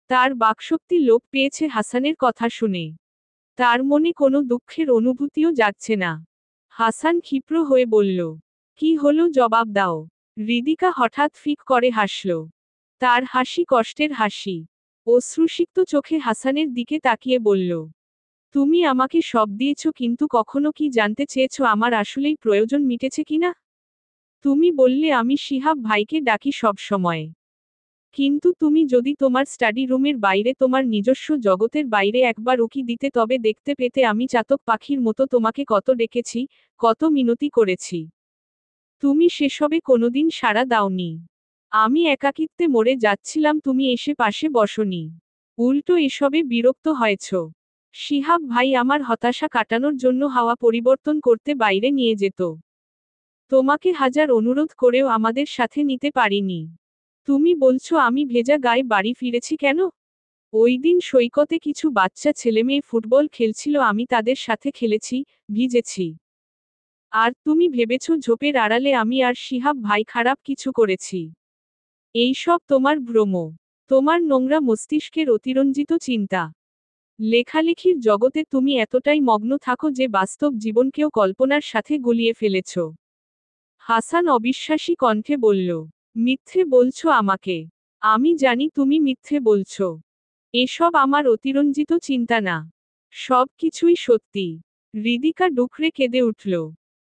তার বাকশক্তি লোপ পেয়েছে হাসানের কথা শুনে। তার মনে কোনো দুঃখের অনুভূতিও জাগছে না। হাসান ক্ষিপ্র হয়ে বলল, কি হলো জবাব দাও। হৃদিকা হঠাৎ ফিক করে হাসল। তার হাসি কষ্টের হাসি। অশ্রুসিক্ত চোখে হাসানের দিকে তাকিয়ে বলল, তুমি আমাকে সব দিয়েছ কিন্তু কখনো কি জানতে চেয়েছ আমার আসলেই প্রয়োজন মিটেছে কিনা? তুমি বললে আমি শিহাব ভাইকে ডাকি সব সময়। কিন্তু তুমি যদি তোমার স্টাডি রুমের বাইরে তোমার নিজস্ব জগতের বাইরে একবার উকি দিতে তবে দেখতে পেতে আমি চাতক পাখির মতো তোমাকে কত ডেকেছি, কত মিনতি করেছি। তুমি সেসবে কোনোদিন সাড়া দাওনি। আমি একাকিত্বে মরে যাচ্ছিলাম, তুমি এসে পাশে বসনি। উল্টো এসবে বিরক্ত হয়েছ। শিহাব ভাই আমার হতাশা কাটানোর জন্য হাওয়া পরিবর্তন করতে বাইরে নিয়ে যেত। তোমাকে হাজার অনুরোধ করেও আমাদের সাথে নিতে পারিনি। তুমি বলছো আমি ভেজা গায়ে বাড়ি ফিরেছি কেন? ওই দিন সৈকতে কিছু বাচ্চা ছেলেমেয়ে ফুটবল খেলছিল, আমি তাদের সাথে খেলেছি, ভিজেছি। আর তুমি ভেবেছ ঝোপের আড়ালে আমি আর শিহাব ভাই খারাপ কিছু করেছি। এইসব তোমার ভ্রম। তোমার নোংরা মস্তিষ্কের অতিরঞ্জিত চিন্তা। লেখালেখির জগতে তুমি এতটাই মগ্ন থাকো যে বাস্তব জীবনকেও কল্পনার সাথে গুলিয়ে ফেলেছ। হাসান অবিশ্বাসী কণ্ঠে বলল, মিথ্যে বলছো আমাকে। আমি জানি তুমি মিথ্যে বলছো। এসব আমার অতিরঞ্জিত চিন্তা না। সব কিছুই সত্যি। হৃদিকা ডুকরে কেঁদে উঠল।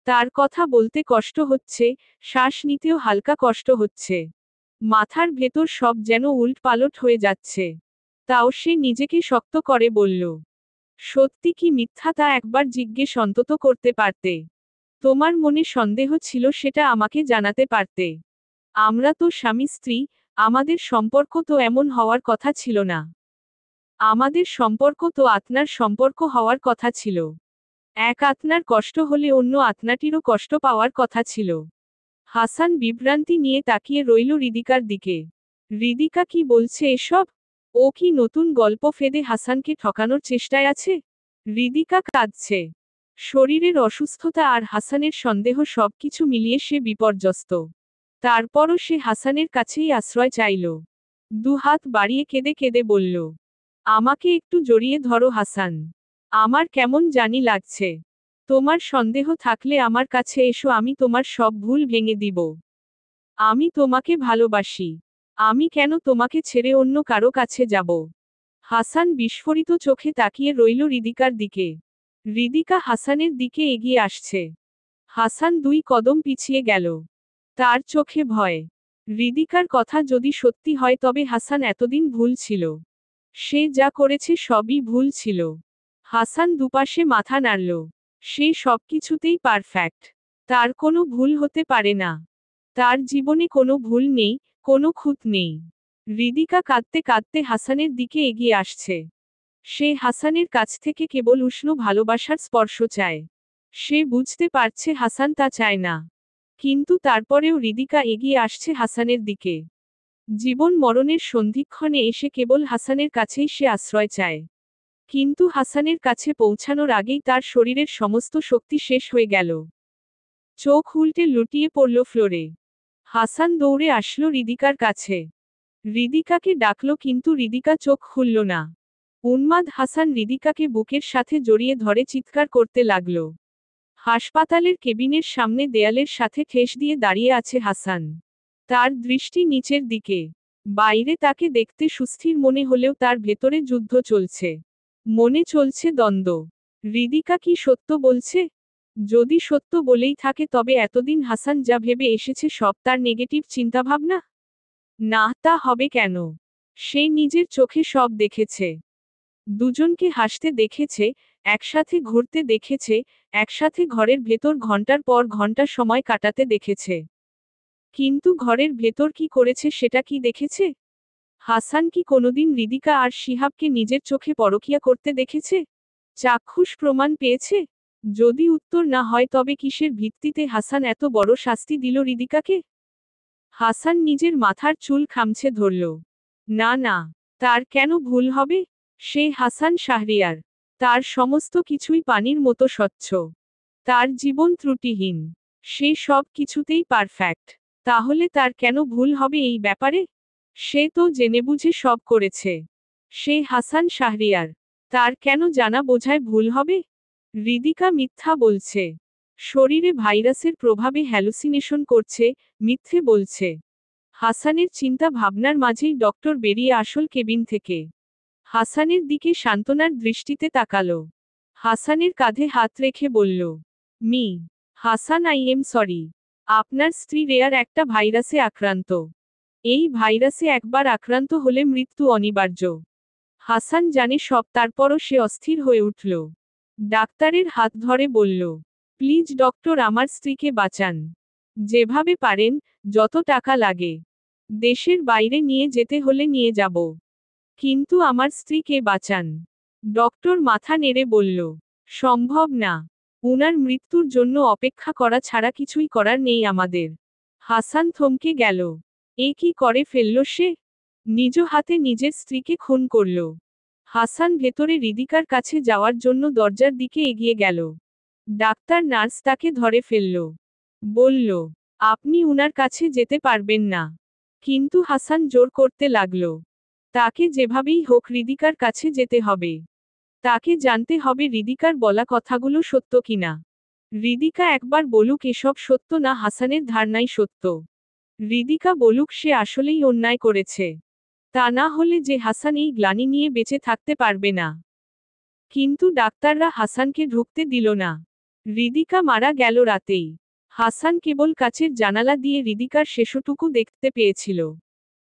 তার কথা বলতে কষ্ট হচ্ছে, শ্বাস নিতেও হালকা কষ্ট হচ্ছে। মাথার ভেতর সব যেন উল্টপালট হয়ে যাচ্ছে। তাও সে নিজেকে শক্ত করে বলল, সত্যি কি মিথ্যা তা একবার জিজ্ঞেস অন্তত করতে পারতে। তোমার মনে সন্দেহ ছিল সেটা আমাকে জানাতে পারতে। আমরা তো স্বামী স্ত্রী, আমাদের সম্পর্ক তো এমন হওয়ার কথা ছিল না। আমাদের সম্পর্ক তো আত্মার সম্পর্ক হওয়ার কথা ছিল। এক আত্মার কষ্ট হলে অন্য আত্মাটিরও কষ্ট পাওয়ার কথা ছিল। হাসান বিভ্রান্তি নিয়ে তাকিয়ে রইল হৃদিকার দিকে। হৃদিকা কি বলছে এসব? ও কি নতুন গল্প ফেদে হাসানকে ঠকানোর চেষ্টায় আছে? হৃদিকা কাঁদছে। শরীরের অসুস্থতা আর হাসানের সন্দেহ সবকিছু মিলিয়ে সে বিপর্যস্ত। তারপরও সে হাসানের কাছেই আশ্রয় চাইল। দুহাত বাড়িয়ে কেঁদে কেঁদে বলল, আমাকে একটু জড়িয়ে ধরো হাসান। আমার কেমন জানি লাগছে। তোমার সন্দেহ থাকলে আমার কাছে এসো, আমি তোমার সব ভুল ভেঙে দিব। আমি তোমাকে ভালোবাসি। আমি কেন তোমাকে ছেড়ে অন্য কারো কাছে যাব? হাসান বিস্ফোরিত চোখে তাকিয়ে রইল হৃদিকার দিকে। হৃদিকা হাসানের দিকে এগিয়ে আসছে। হাসান 2 কদম পিছিয়ে গেল। তার চোখে ভয়। হৃদিকার কথা যদি সত্যি হয় তবে হাসান এতদিন ভুল ছিল। সে যা করেছে সবই ভুল ছিল। হাসান দুপাশে মাথা নাড়ল। সে সবকিছুতেই পারফেক্ট। তার কোনো ভুল হতে পারে না। তার জীবনে কোনো ভুল নেই, কোনো খুঁত নেই। হৃদিকা কাঁদতে কাঁদতে হাসানের দিকে এগিয়ে আসছে। সে হাসানের কাছ থেকে কেবল উষ্ণ ভালোবাসার স্পর্শ চায়। সে বুঝতে পারছে হাসান তা চায় না। কিন্তু তারপরেও হৃদিকা এগিয়ে আসছে হাসানের দিকে। জীবন মরণের সন্ধিক্ষণে এসে কেবল হাসানের কাছেই সে আশ্রয় চায়। কিন্তু হাসানের কাছে পৌঁছানোর আগেই তার শরীরের সমস্ত শক্তি শেষ হয়ে গেল। চোখ উল্টে লুটিয়ে পড়ল ফ্লোরে। হাসান দৌড়ে আসলো হৃদিকার কাছে। হৃদিকাকে ডাকল কিন্তু হৃদিকা চোখ খুলল না। উন্মাদ হাসান হৃদিকাকে বুকের সাথে জড়িয়ে ধরে চিৎকার করতে লাগল। হাসপাতালের কেবিনের সামনে দেয়ালের সাথে ঠেস দিয়ে দাঁড়িয়ে আছে হাসান। তার দৃষ্টি নিচের দিকে। বাইরে তাকে দেখতে সুস্থির মনে হলেও তার ভেতরে যুদ্ধ চলছে। মনে চলছে দ্বন্দ্ব। হৃদিকা কি সত্য বলছে? যদি সত্য বলেই থাকে তবে এতদিন হাসান যা ভেবে এসেছে সব তার নেগেটিভ চিন্তাভাবনা? না, তা হবে কেন? সে নিজের চোখে সব দেখেছে। দুজনকে হাসতে দেখেছে, একসাথে ঘুরতে দেখেছে, একসাথে ঘরের ভেতর ঘন্টার পর ঘন্টা সময় কাটাতে দেখেছে। কিন্তু ঘরের ভেতর কি করেছে সেটা কি দেখেছে? হাসান কি কোনোদিন হৃদিকা আর শিহাবকে নিজের চোখে পরকিয়া করতে দেখেছে? চাক্ষুষ প্রমাণ পেয়েছে? যদি উত্তর না হয় তবে কিসের ভিত্তিতে হাসান এত বড় শাস্তি দিল হৃদিকাকে? হাসান নিজের মাথার চুল খামছে ধরল। না না, তার কেন ভুল হবে? সে হাসান শাহরিয়ার। তার সমস্ত কিছুই পানির মতো স্বচ্ছ। তার জীবন ত্রুটিহীন। সে সব কিছুতেই পারফেক্ট। তাহলে তার কেন ভুল হবে এই ব্যাপারে? সে তো জেনেবুঝে সব করেছে। সে হাসান শাহরিয়ার। তার কেন জানা বোঝায় ভুল হবে? হৃদিকা মিথ্যা বলছে। শরীরে ভাইরাসের প্রভাবে হ্যালুসিনেশন করছে, মিথ্যে বলছে। হাসানের চিন্তা ভাবনার মাঝেই ডক্টর বেরিয়ে আসল কেবিন থেকে। হাসানের দিকে সান্ত্বনার দৃষ্টিতে তাকালো। হাসানের কাঁধে হাত রেখে বলল, me Hasan, I am sorry. আপনার স্ত্রী রেয়ার একটা ভাইরাসে আক্রান্ত। এই ভাইরাসে একবার আক্রান্ত হলে মৃত্যু অনিবার্য। হাসান জানে সব, তারপরও সে অস্থির হয়ে উঠল। ডাক্তারের হাত ধরে বলল, প্লিজ ডক্টর, আমার স্ত্রীকে বাঁচান। যেভাবে পারেন, যত টাকা লাগে। দেশের বাইরে নিয়ে যেতে হলে নিয়ে যাব। কিন্তু আমার স্ত্রীকে বাঁচান। ডক্টর মাথা নেড়ে বলল, সম্ভব না। উনার মৃত্যুর জন্য অপেক্ষা করা ছাড়া কিছুই করার নেই আমাদের। হাসান থমকে গেল। এ কি করে ফেলল সে? নিজ হাতে নিজের স্ত্রীকে খুন করল। হাসান ভেতরে হৃদিকার কাছে যাওয়ার জন্য দরজার দিকে এগিয়ে গেল। ডাক্তার নার্স তাকে ধরে ফেলল। বলল, আপনি উনার কাছে যেতে পারবেন না। কিন্তু হাসান জোর করতে লাগল। তাকে যেভাবেই হোক হৃদিকার কাছে যেতে হবে। তাকে জানতে হবে হৃদিকার বলা কথাগুলো সত্য কিনা। হৃদিকা একবার বলুক এসব সত্য না হাসানের ধারণাই সত্য। হৃদিকা বলুক সে আসলেই অন্যায় করেছে। তা না হলে যে হাসান এই গ্লানি নিয়ে বেঁচে থাকতে পারবে না। কিন্তু ডাক্তাররা হাসানকে ঢুকতে দিল না। হৃদিকা মারা গেল রাতেই। হাসান কেবল কাচের জানালা দিয়ে হৃদিকার শেষটুকু দেখতে পেয়েছিল।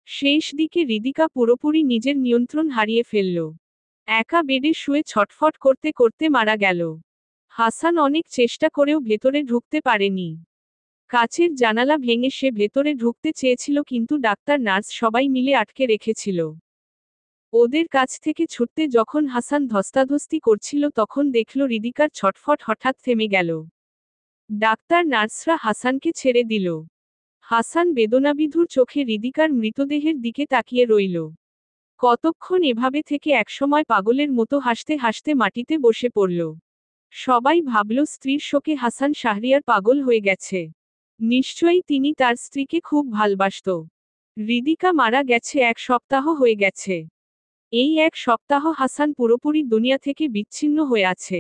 শেষ দিকে হৃদিকা পুরোপুরি নিজের নিয়ন্ত্রণ হারিয়ে ফেলল। একা বেডে শুয়ে ছটফট করতে করতে মারা গেল। হাসান অনেক চেষ্টা করেও ভেতরে ঢুকতে পারেনি। কাচের জানালা ভেঙে সে ভেতরে ঢুকতে চেয়েছিল, কিন্তু ডাক্তার নার্স সবাই মিলে আটকে রেখেছিল। ওদের কাছ থেকে ছুটতে যখন হাসান ধস্তাধস্তি করছিল, তখন দেখল হৃদিকার ছটফট হঠাৎ থেমে গেল। ডাক্তার নার্সরা হাসানকে ছেড়ে দিল। হাসান বেদনাবিধুর চোখে হৃদিকার মৃতদেহের দিকে তাকিয়ে রইল। কতক্ষণ এভাবে থেকে একসময় পাগলের মতো হাসতে হাসতে মাটিতে বসে পড়ল। সবাই ভাবল স্ত্রীর শোকে হাসান শাহরিয়ার পাগল হয়ে গেছে। নিশ্চয়ই তিনি তার স্ত্রীকে খুব ভালবাসত। হৃদিকা মারা গেছে 1 সপ্তাহ হয়ে গেছে। এই 1 সপ্তাহ হাসান পুরোপুরি দুনিয়া থেকে বিচ্ছিন্ন হয়ে আছে।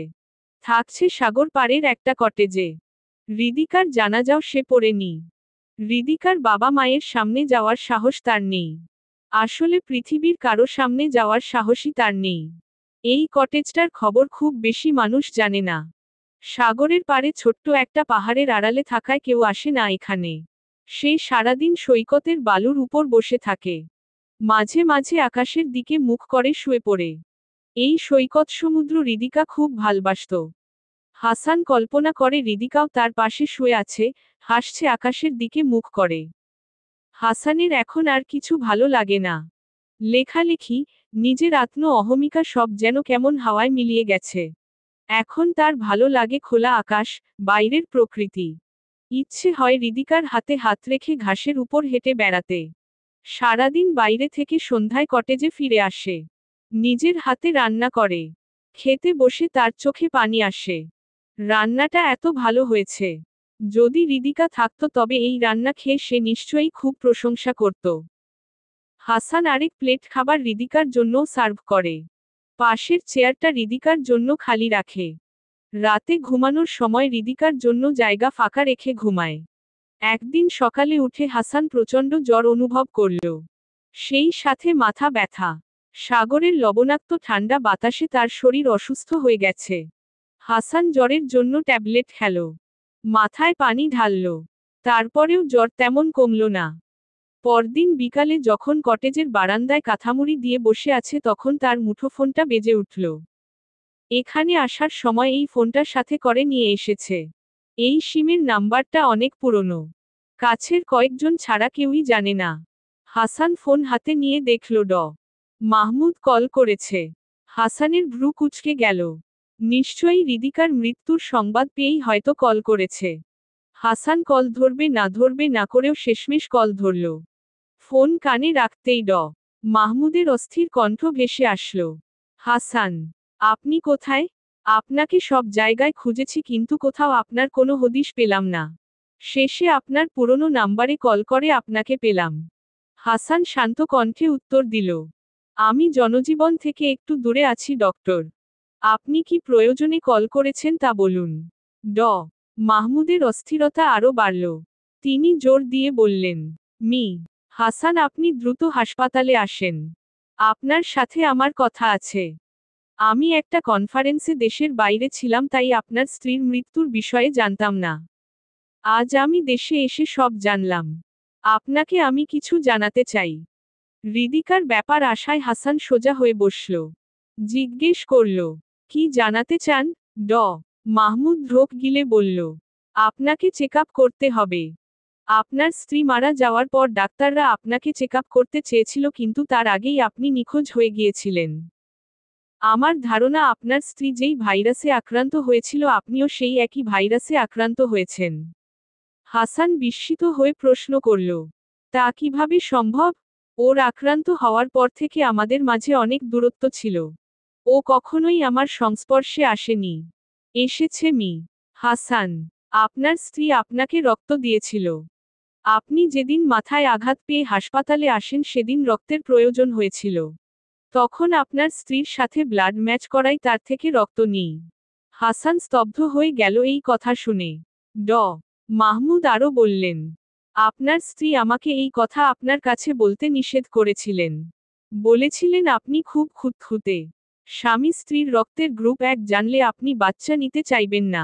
থাকছে সাগর পাড়ের একটা কটেজে। হৃদিকার জানাজাও সে পড়েনি। হৃদিকার বাবা মায়ের সামনে যাওয়ার সাহস তার নেই। আসলে পৃথিবীর কারো সামনে যাওয়ার সাহসই তার নেই। এই কটেজটার খবর খুব বেশি মানুষ জানে না। সাগরের পাড়ে ছোট্ট একটা পাহাড়ের আড়ালে থাকায় কেউ আসে না এখানে। সে সারাদিন সৈকতের বালুর উপর বসে থাকে। মাঝে মাঝে আকাশের দিকে মুখ করে শুয়ে পড়ে। এই সৈকত সমুদ্র হৃদিকা খুব ভালবাসত। হাসান কল্পনা করে হৃদিকাও তার পাশে শুয়ে আছে, হাসছে আকাশের দিকে মুখ করে। হাসানের এখন আর কিছু ভালো লাগে না। লেখালেখি, নিজের আত্ম অহমিকা সব যেন কেমন হাওয়ায় মিলিয়ে গেছে। এখন তার ভালো লাগে খোলা আকাশ, বাইরের প্রকৃতি। ইচ্ছে হয় হৃদিকার হাতে হাত রেখে ঘাসের উপর হেঁটে বেড়াতে। সারাদিন বাইরে থেকে সন্ধ্যায় কটেজে ফিরে আসে। নিজের হাতে রান্না করে। খেতে বসে তার চোখে পানি আসে। রান্নাটা এত ভালো হয়েছে। যদি হৃদিকা থাকত তবে এই রান্না খেয়ে সে নিশ্চয়ই খুব প্রশংসা করত। হাসান আরেক প্লেট খাবার হৃদিকার জন্যও সার্ভ করে। পাশের চেয়ারটা হৃদিকার জন্য খালি রাখে। রাতে ঘুমানোর সময় হৃদিকার জন্য জায়গা ফাঁকা রেখে ঘুমায়। একদিন সকালে উঠে হাসান প্রচণ্ড জ্বর অনুভব করল। সেই সাথে মাথা ব্যথা। সাগরের লবণাক্ত ঠান্ডা বাতাসে তার শরীর অসুস্থ হয়ে গেছে। হাসান জ্বরের জন্য ট্যাবলেট খেল। মাথায় পানি ঢালল। তারপরেও জ্বর তেমন কমল না। পরদিন বিকালে যখন কটেজের বারান্দায় কাঁথামুড়ি দিয়ে বসে আছে, তখন তার মুঠোফোনটা বেজে উঠল। এখানে আসার সময় এই ফোনটার সাথে করে নিয়ে এসেছে। এই সিমের নাম্বারটা অনেক পুরনো। কাছের কয়েকজন ছাড়া কেউই জানে না। হাসান ফোন হাতে নিয়ে দেখল মাহমুদ কল করেছে। হাসানের ভ্রু কুঁচকে গেল। নিশ্চয়ই হৃদিকার মৃত্যুর সংবাদ পেয়েই হয়তো কল করেছে। হাসান কল ধরবে না করেও শেষমেশ কল ধরল। ফোন কানে রাখতেই মাহমুদের অস্থির কণ্ঠ ভেসে আসল। হাসান, আপনি কোথায়? আপনাকে সব জায়গায় খুঁজেছি, কিন্তু কোথাও আপনার কোনো হদিশ পেলাম না। শেষে আপনার পুরনো নাম্বারে কল করে আপনাকে পেলাম। হাসান শান্ত কণ্ঠে উত্তর দিল, আমি জনজীবন থেকে একটু দূরে আছি ডক্টর। আপনি কি প্রয়োজনে কল করেছেন তা বলুন। মাহমুদের অস্থিরতা আরও বাড়ল। তিনি জোর দিয়ে বললেন, হাসান, আপনি দ্রুত হাসপাতালে আসেন। আপনার সাথে আমার কথা আছে। আমি একটা কনফারেন্সে দেশের বাইরে ছিলাম, তাই আপনার স্ত্রীর মৃত্যুর বিষয়ে জানতাম না। আজ আমি দেশে এসে সব জানলাম। আপনাকে আমি কিছু জানাতে চাই। হৃদিকার ব্যাপার আশায় হাসান সোজা হয়ে বসল। জিজ্ঞেস করল, কি জানাতে চান? মাহমুদ ঢোক গিলে বলল, আপনাকে চেকআপ করতে হবে। আপনার স্ত্রী মারা যাওয়ার পর ডাক্তাররা আপনাকে চেকআপ করতে চেয়েছিল, কিন্তু তার আগেই আপনি নিখোঁজ হয়ে গিয়েছিলেন। আমার ধারণা আপনার স্ত্রী যেই ভাইরাসে আক্রান্ত হয়েছিল, আপনিও সেই একই ভাইরাসে আক্রান্ত হয়েছেন। হাসান বিস্মিত হয়ে প্রশ্ন করল, তা কিভাবে সম্ভব? ওর আক্রান্ত হওয়ার পর থেকে আমাদের মাঝে অনেক দূরত্ব ছিল। ও কখনোই আমার সংস্পর্শে আসেনি। এসেছে হাসান, আপনার স্ত্রী আপনাকে রক্ত দিয়েছিল। আপনি যেদিন মাথায় আঘাত পেয়ে হাসপাতালে আসেন সেদিন রক্তের প্রয়োজন হয়েছিল। তখন আপনার স্ত্রীর সাথে ব্লাড ম্যাচ করাই তার থেকে রক্ত নিই। হাসান স্তব্ধ হয়ে গেল এই কথা শুনে। মাহমুদ আরও বললেন, আপনার স্ত্রী আমাকে এই কথা আপনার কাছে বলতে নিষেধ করেছিলেন। বলেছিলেন আপনি খুব খুঁতখুঁতে। স্বামী স্ত্রীর রক্তের গ্রুপ 1 জানলে আপনি বাচ্চা নিতে চাইবেন না।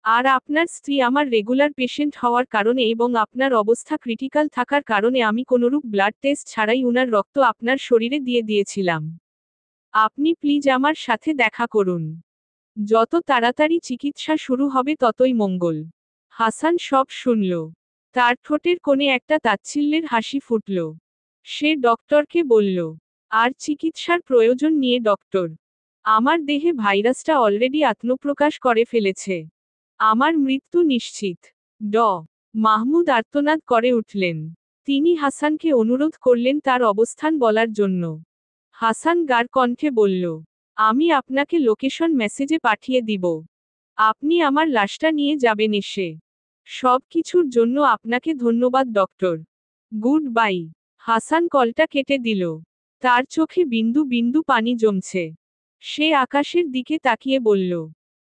আর আপনার স্ত্রী আমার রেগুলার পেশেন্ট হওয়ার কারণে এবং আপনার অবস্থা ক্রিটিক্যাল থাকার কারণে আমি কোনোরূপ ব্লাড টেস্ট ছাড়াই উনার রক্ত আপনার শরীরে দিয়ে দিয়েছিলাম। আপনি প্লিজ আমার সাথে দেখা করুন। যত তাড়াতাড়ি চিকিৎসা শুরু হবে ততই মঙ্গল। হাসান সব শুনল। তার ঠোঁটের কোণে একটা তাচ্ছিল্যের হাসি ফুটল। সে ডক্টরকে বলল, আর চিকিৎসার প্রয়োজন নিয়ে ডক্টর? আমার দেহে ভাইরাসটা অলরেডি আত্মপ্রকাশ করে ফেলেছে। আমার মৃত্যু নিশ্চিত। ড মাহমুদ আর্তনাদ করে উঠলেন। তিনি হাসানকে অনুরোধ করলেন তার অবস্থান বলার জন্য। হাসান গাঢ় কণ্ঠে বলল, আমি আপনাকে লোকেশন মেসেজে পাঠিয়ে দিব। আপনি আমার লাশটা নিয়ে যাবেন এসে। সব কিছুর জন্য আপনাকে ধন্যবাদ ডক্টর। Good bye. হাসান কলটা কেটে দিল। তার চোখে বিন্দু বিন্দু পানি জমছে। সে আকাশের দিকে তাকিয়ে বলল,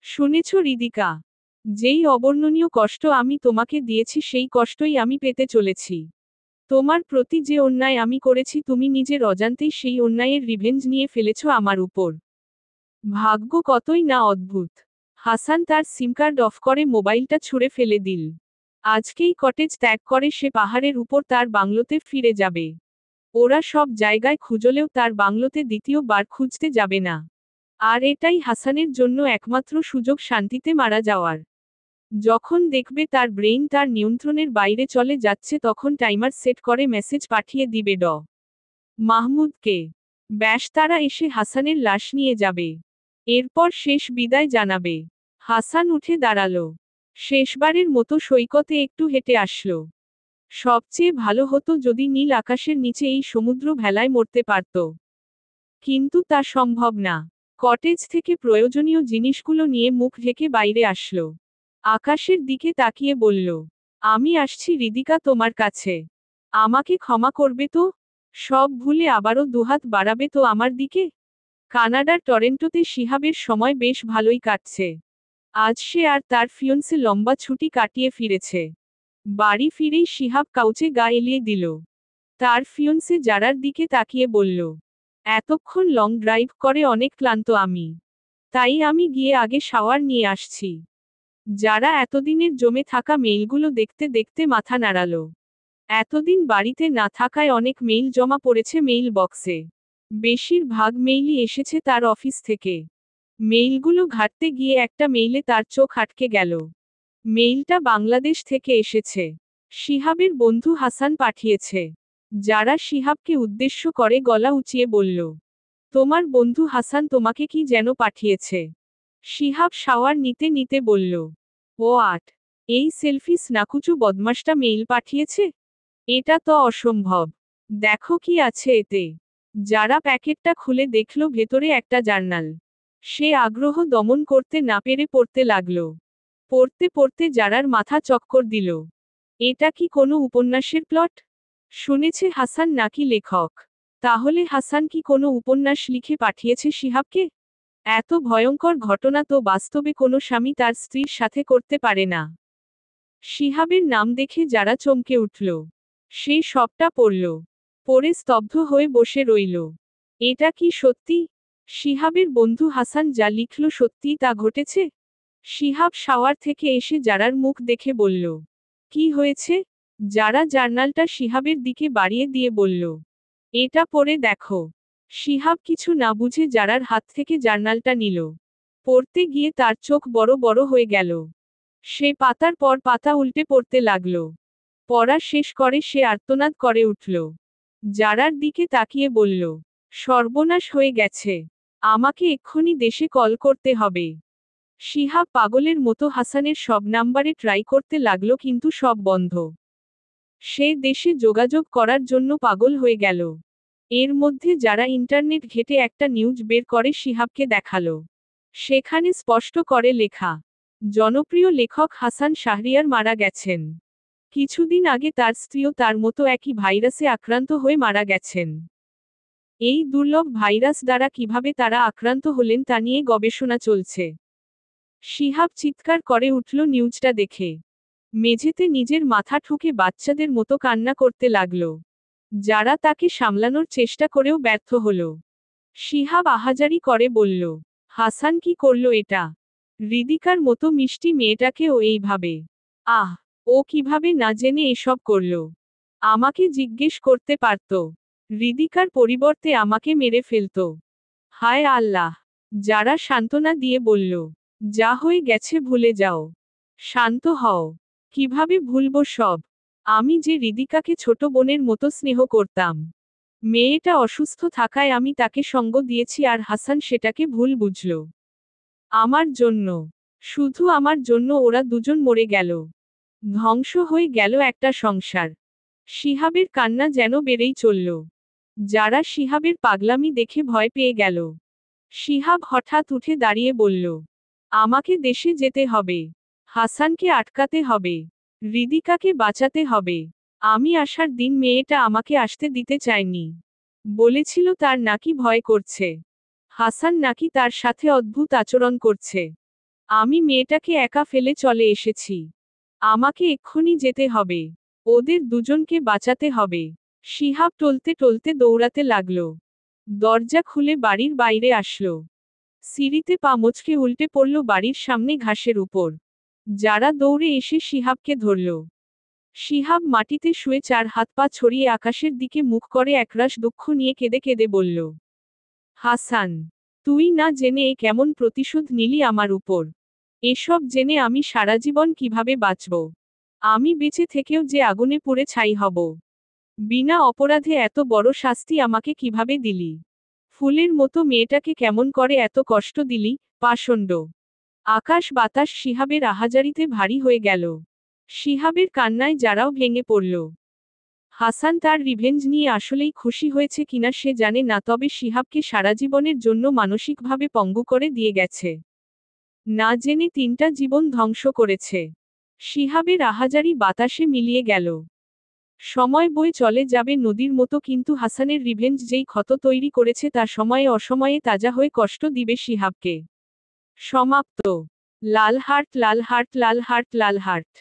শুনেছ হৃদিকা, যেই অবর্ণনীয় কষ্ট আমি তোমাকে দিয়েছি সেই কষ্টই আমি পেতে চলেছি। তোমার প্রতি যে অন্যায় আমি করেছি তুমি নিজের অজান্তেই সেই অন্যায়ের রিভেঞ্জ নিয়ে ফেলেছ আমার উপর। ভাগ্য কতই না অদ্ভুত। হাসান তার সিম কার্ড অফ করে মোবাইলটা ছুঁড়ে ফেলে দিল। আজকেই কটেজ ত্যাগ করে সে পাহাড়ের উপর তার বাংলোতে ফিরে যাবে। ওরা সব জায়গায় খুঁজলেও তার বাংলোতে দ্বিতীয়বার খুঁজতে যাবে না। আর এটাই হাসানের জন্য একমাত্র সুযোগ শান্তিতে মারা যাওয়ার। যখন দেখবে তার ব্রেইন তার নিয়ন্ত্রণের বাইরে চলে যাচ্ছে তখন টাইমার সেট করে মেসেজ পাঠিয়ে দিবে ড মাহমুদকে। ব্যাস তারা এসে হাসানের লাশ নিয়ে যাবে। এরপর শেষ বিদায় জানাবে। হাসান উঠে দাঁড়ালো। শেষবারের মতো সৈকতে একটু হেঁটে আসলো। সবচেয়ে ভালো হতো যদি নীল আকাশের নিচে এই সমুদ্র ভেলায় মরতে পারত। কিন্তু তা সম্ভব না। কটেজ থেকে প্রয়োজনীয় জিনিসগুলো নিয়ে মুখ ঢেকে বাইরে আসলো। আকাশের দিকে তাকিয়ে বলল, আমি আসছি হৃদিকা তোমার কাছে। আমাকে ক্ষমা করবে তো? সব ভুলে আবারও দুহাত বাড়াবে তো আমার দিকে? কানাডার টরেন্টোতে শিহাবের সময় বেশ ভালোই কাটছে। আজ সে আর তার ফিয়ন্সে লম্বা ছুটি কাটিয়ে ফিরেছে। বাড়ি ফিরেই শিহাব কাউচে গা এলিয়ে দিল। তার ফিয়ন্সে জারার দিকে তাকিয়ে বলল, এতক্ষণ লং ড্রাইভ করে অনেক ক্লান্ত আমি। তাই আমি গিয়ে আগে শাওয়ার নিয়ে আসছি। যারা এতদিনের জমে থাকা মেইলগুলো দেখতে দেখতে মাথা নাড়ালো। এতদিন বাড়িতে না থাকায় অনেক মেইল জমা পড়েছে মেইল বক্সে। বেশিরভাগ মেইলই এসেছে তার অফিস থেকে। মেইলগুলো ঘাঁটতে গিয়ে একটা মেইলে তার চোখ আটকে গেল। মেইলটা বাংলাদেশ থেকে এসেছে। শিহাবের বন্ধু হাসান পাঠিয়েছে। যারা শিহাবকে উদ্দেশ্য করে গলা উঁচিয়ে বলল, তোমার বন্ধু হাসান তোমাকে কি যেন পাঠিয়েছে? শিহাব শাওয়ার নিতে নিতে বলল, ও আট, এই সেলফি স্নাকুচু বদমাশটা মেইল পাঠিয়েছে? এটা তো অসম্ভব। দেখো কি আছে এতে। যারা প্যাকেটটা খুলে দেখল ভেতরে একটা জার্নাল। সে আগ্রহ দমন করতে না পেরে পড়তে লাগল। পড়তে পড়তে যারার মাথা চক্কর দিল। এটা কি কোনো উপন্যাসের প্লট? শুনেছে হাসান নাকি লেখক? তাহলে হাসান কি কোনো উপন্যাস লিখে পাঠিয়েছে শিহাবকে? এত ভয়ঙ্কর ঘটনা তো বাস্তবে কোনো স্বামী তার স্ত্রীর সাথে করতে পারে না। শিহাবের নাম দেখে যারা চমকে উঠল। সে সবটা পড়ল। পড়ে স্তব্ধ হয়ে বসে রইল। এটা কি সত্যি? শিহাবের বন্ধু হাসান যা লিখল সত্যি তা ঘটেছে? শিহাব শাওয়ার থেকে এসে যারার মুখ দেখে বলল, কি হয়েছে? যারা জার্নালটা শিহাবের দিকে বাড়িয়ে দিয়ে বলল, এটা পড়ে দেখো। শিহাব কিছু না বুঝে যারার হাত থেকে জার্নালটা নিল। পড়তে গিয়ে তার চোখ বড় বড় হয়ে গেল। সে পাতার পর পাতা উল্টে পড়তে লাগল। পড়া শেষ করে সে আর্তনাদ করে উঠল। যারার দিকে তাকিয়ে বলল, সর্বনাশ হয়ে গেছে। আমাকে এক্ষুনি দেশে কল করতে হবে। শিহাব পাগলের মতো হাসানের সব নাম্বারে ট্রাই করতে লাগলো কিন্তু সব বন্ধ। সে দেশে যোগাযোগ করার জন্য পাগল হয়ে গেল। এর মধ্যে যারা ইন্টারনেট ঘেঁটে একটা নিউজ বের করে শিহাবকে দেখালো। সেখানে স্পষ্ট করে লেখা, জনপ্রিয় লেখক হাসান শাহরিয়ার মারা গেছেন। কিছুদিন আগে তার স্ত্রীও তার মতো একই ভাইরাসে আক্রান্ত হয়ে মারা গেছেন। এই দুর্লভ ভাইরাস দ্বারা কিভাবে তারা আক্রান্ত হলেন তা নিয়ে গবেষণা চলছে। শিহাব চিৎকার করে উঠল নিউজটা দেখে। মেঝেতে নিজের মাথা ঠুকে বাচ্চাদের মতো কান্না করতে লাগল। যারা তাকে সামলানোর চেষ্টা করেও ব্যর্থ হল। শিহাব আহাজারি করে বলল, হাসান কি করল এটা? হৃদিকার মতো মিষ্টি মেয়েটাকেও এইভাবে। আহ, ও কিভাবে না জেনে এসব করল? আমাকে জিজ্ঞেস করতে পারত। হৃদিকার পরিবর্তে আমাকে মেরে ফেলত। হায় আল্লাহ! যারা সান্ত্বনা দিয়ে বলল, যা হয়ে গেছে ভুলে যাও। শান্ত হও। কিভাবে ভুলব সব? আমি যে হৃদিকাকে ছোট বোনের মতো স্নেহ করতাম। মেয়েটা অসুস্থ থাকায় আমি তাকে সঙ্গ দিয়েছি আর হাসান সেটাকে ভুল বুঝল। আমার জন্য, শুধু আমার জন্য ওরা দুজন মরে গেল। ধ্বংস হয়ে গেল একটা সংসার। শিহাবের কান্না যেন বেড়েই চলল। যারা শিহাবের পাগলামি দেখে ভয় পেয়ে গেল। শিহাব হঠাৎ উঠে দাঁড়িয়ে বলল, আমাকে দেশে যেতে হবে। হাসানকে আটকাতে হবে। হৃদিকাকে বাঁচাতে হবে। আমি আসার দিন মেয়েটা আমাকে আসতে দিতে চায়নি। বলেছিল তার নাকি ভয় করছে। হাসান নাকি তার সাথে অদ্ভুত আচরণ করছে। আমি মেয়েটাকে একা ফেলে চলে এসেছি। আমাকে এক্ষুনি যেতে হবে। ওদের দুজনকে বাঁচাতে হবে। শিহাব টলতে টলতে দৌড়াতে লাগল। দরজা খুলে বাড়ির বাইরে আসলো। সিঁড়িতে পা মুচকে উল্টে পড়ল বাড়ির সামনে ঘাসের উপর। যারা দৌড়ে এসে শিহাবকে ধরল। শিহাব মাটিতে শুয়ে চার হাত পা ছড়িয়ে আকাশের দিকে মুখ করে একরাশ দুঃখ নিয়ে কেঁদে কেঁদে বলল, হাসান, তুই না জেনে এ কেমন প্রতিশোধ নিলি আমার উপর। এসব জেনে আমি সারা জীবন কিভাবে বাঁচব? আমি বেঁচে থেকেও যে আগুনে পুড়ে ছাই হব। বিনা অপরাধে এত বড় শাস্তি আমাকে কিভাবে দিলি? ফুলের মতো মেয়েটাকে কেমন করে এত কষ্ট দিলি, পাষণ্ড! আকাশ বাতাস শিহাবের আহাজারিতে ভারী হয়ে গেল। শিহাবের কান্নায় যারাও ভেঙে পড়ল। হাসান তার রিভেঞ্জ নিয়ে আসলেই খুশি হয়েছে কিনা সে জানে না, তবে শিহাবকে সারা জীবনের জন্য মানসিকভাবে পঙ্গু করে দিয়ে গেছে। না জেনে তিনটা জীবন ধ্বংস করেছে। শিহাবের আহাজারি বাতাসে মিলিয়ে গেল। সময় বয়ে চলে যাবে নদীর মতো, কিন্তু হাসানের রিভেঞ্জ যেই ক্ষত তৈরি করেছে তা সময়ে অসময়ে তাজা হয়ে কষ্ট দিবে শিহাবকে। সমাপ্ত। লাল হার্ট, লাল হার্ট, লাল হার্ট, লাল হার্ট।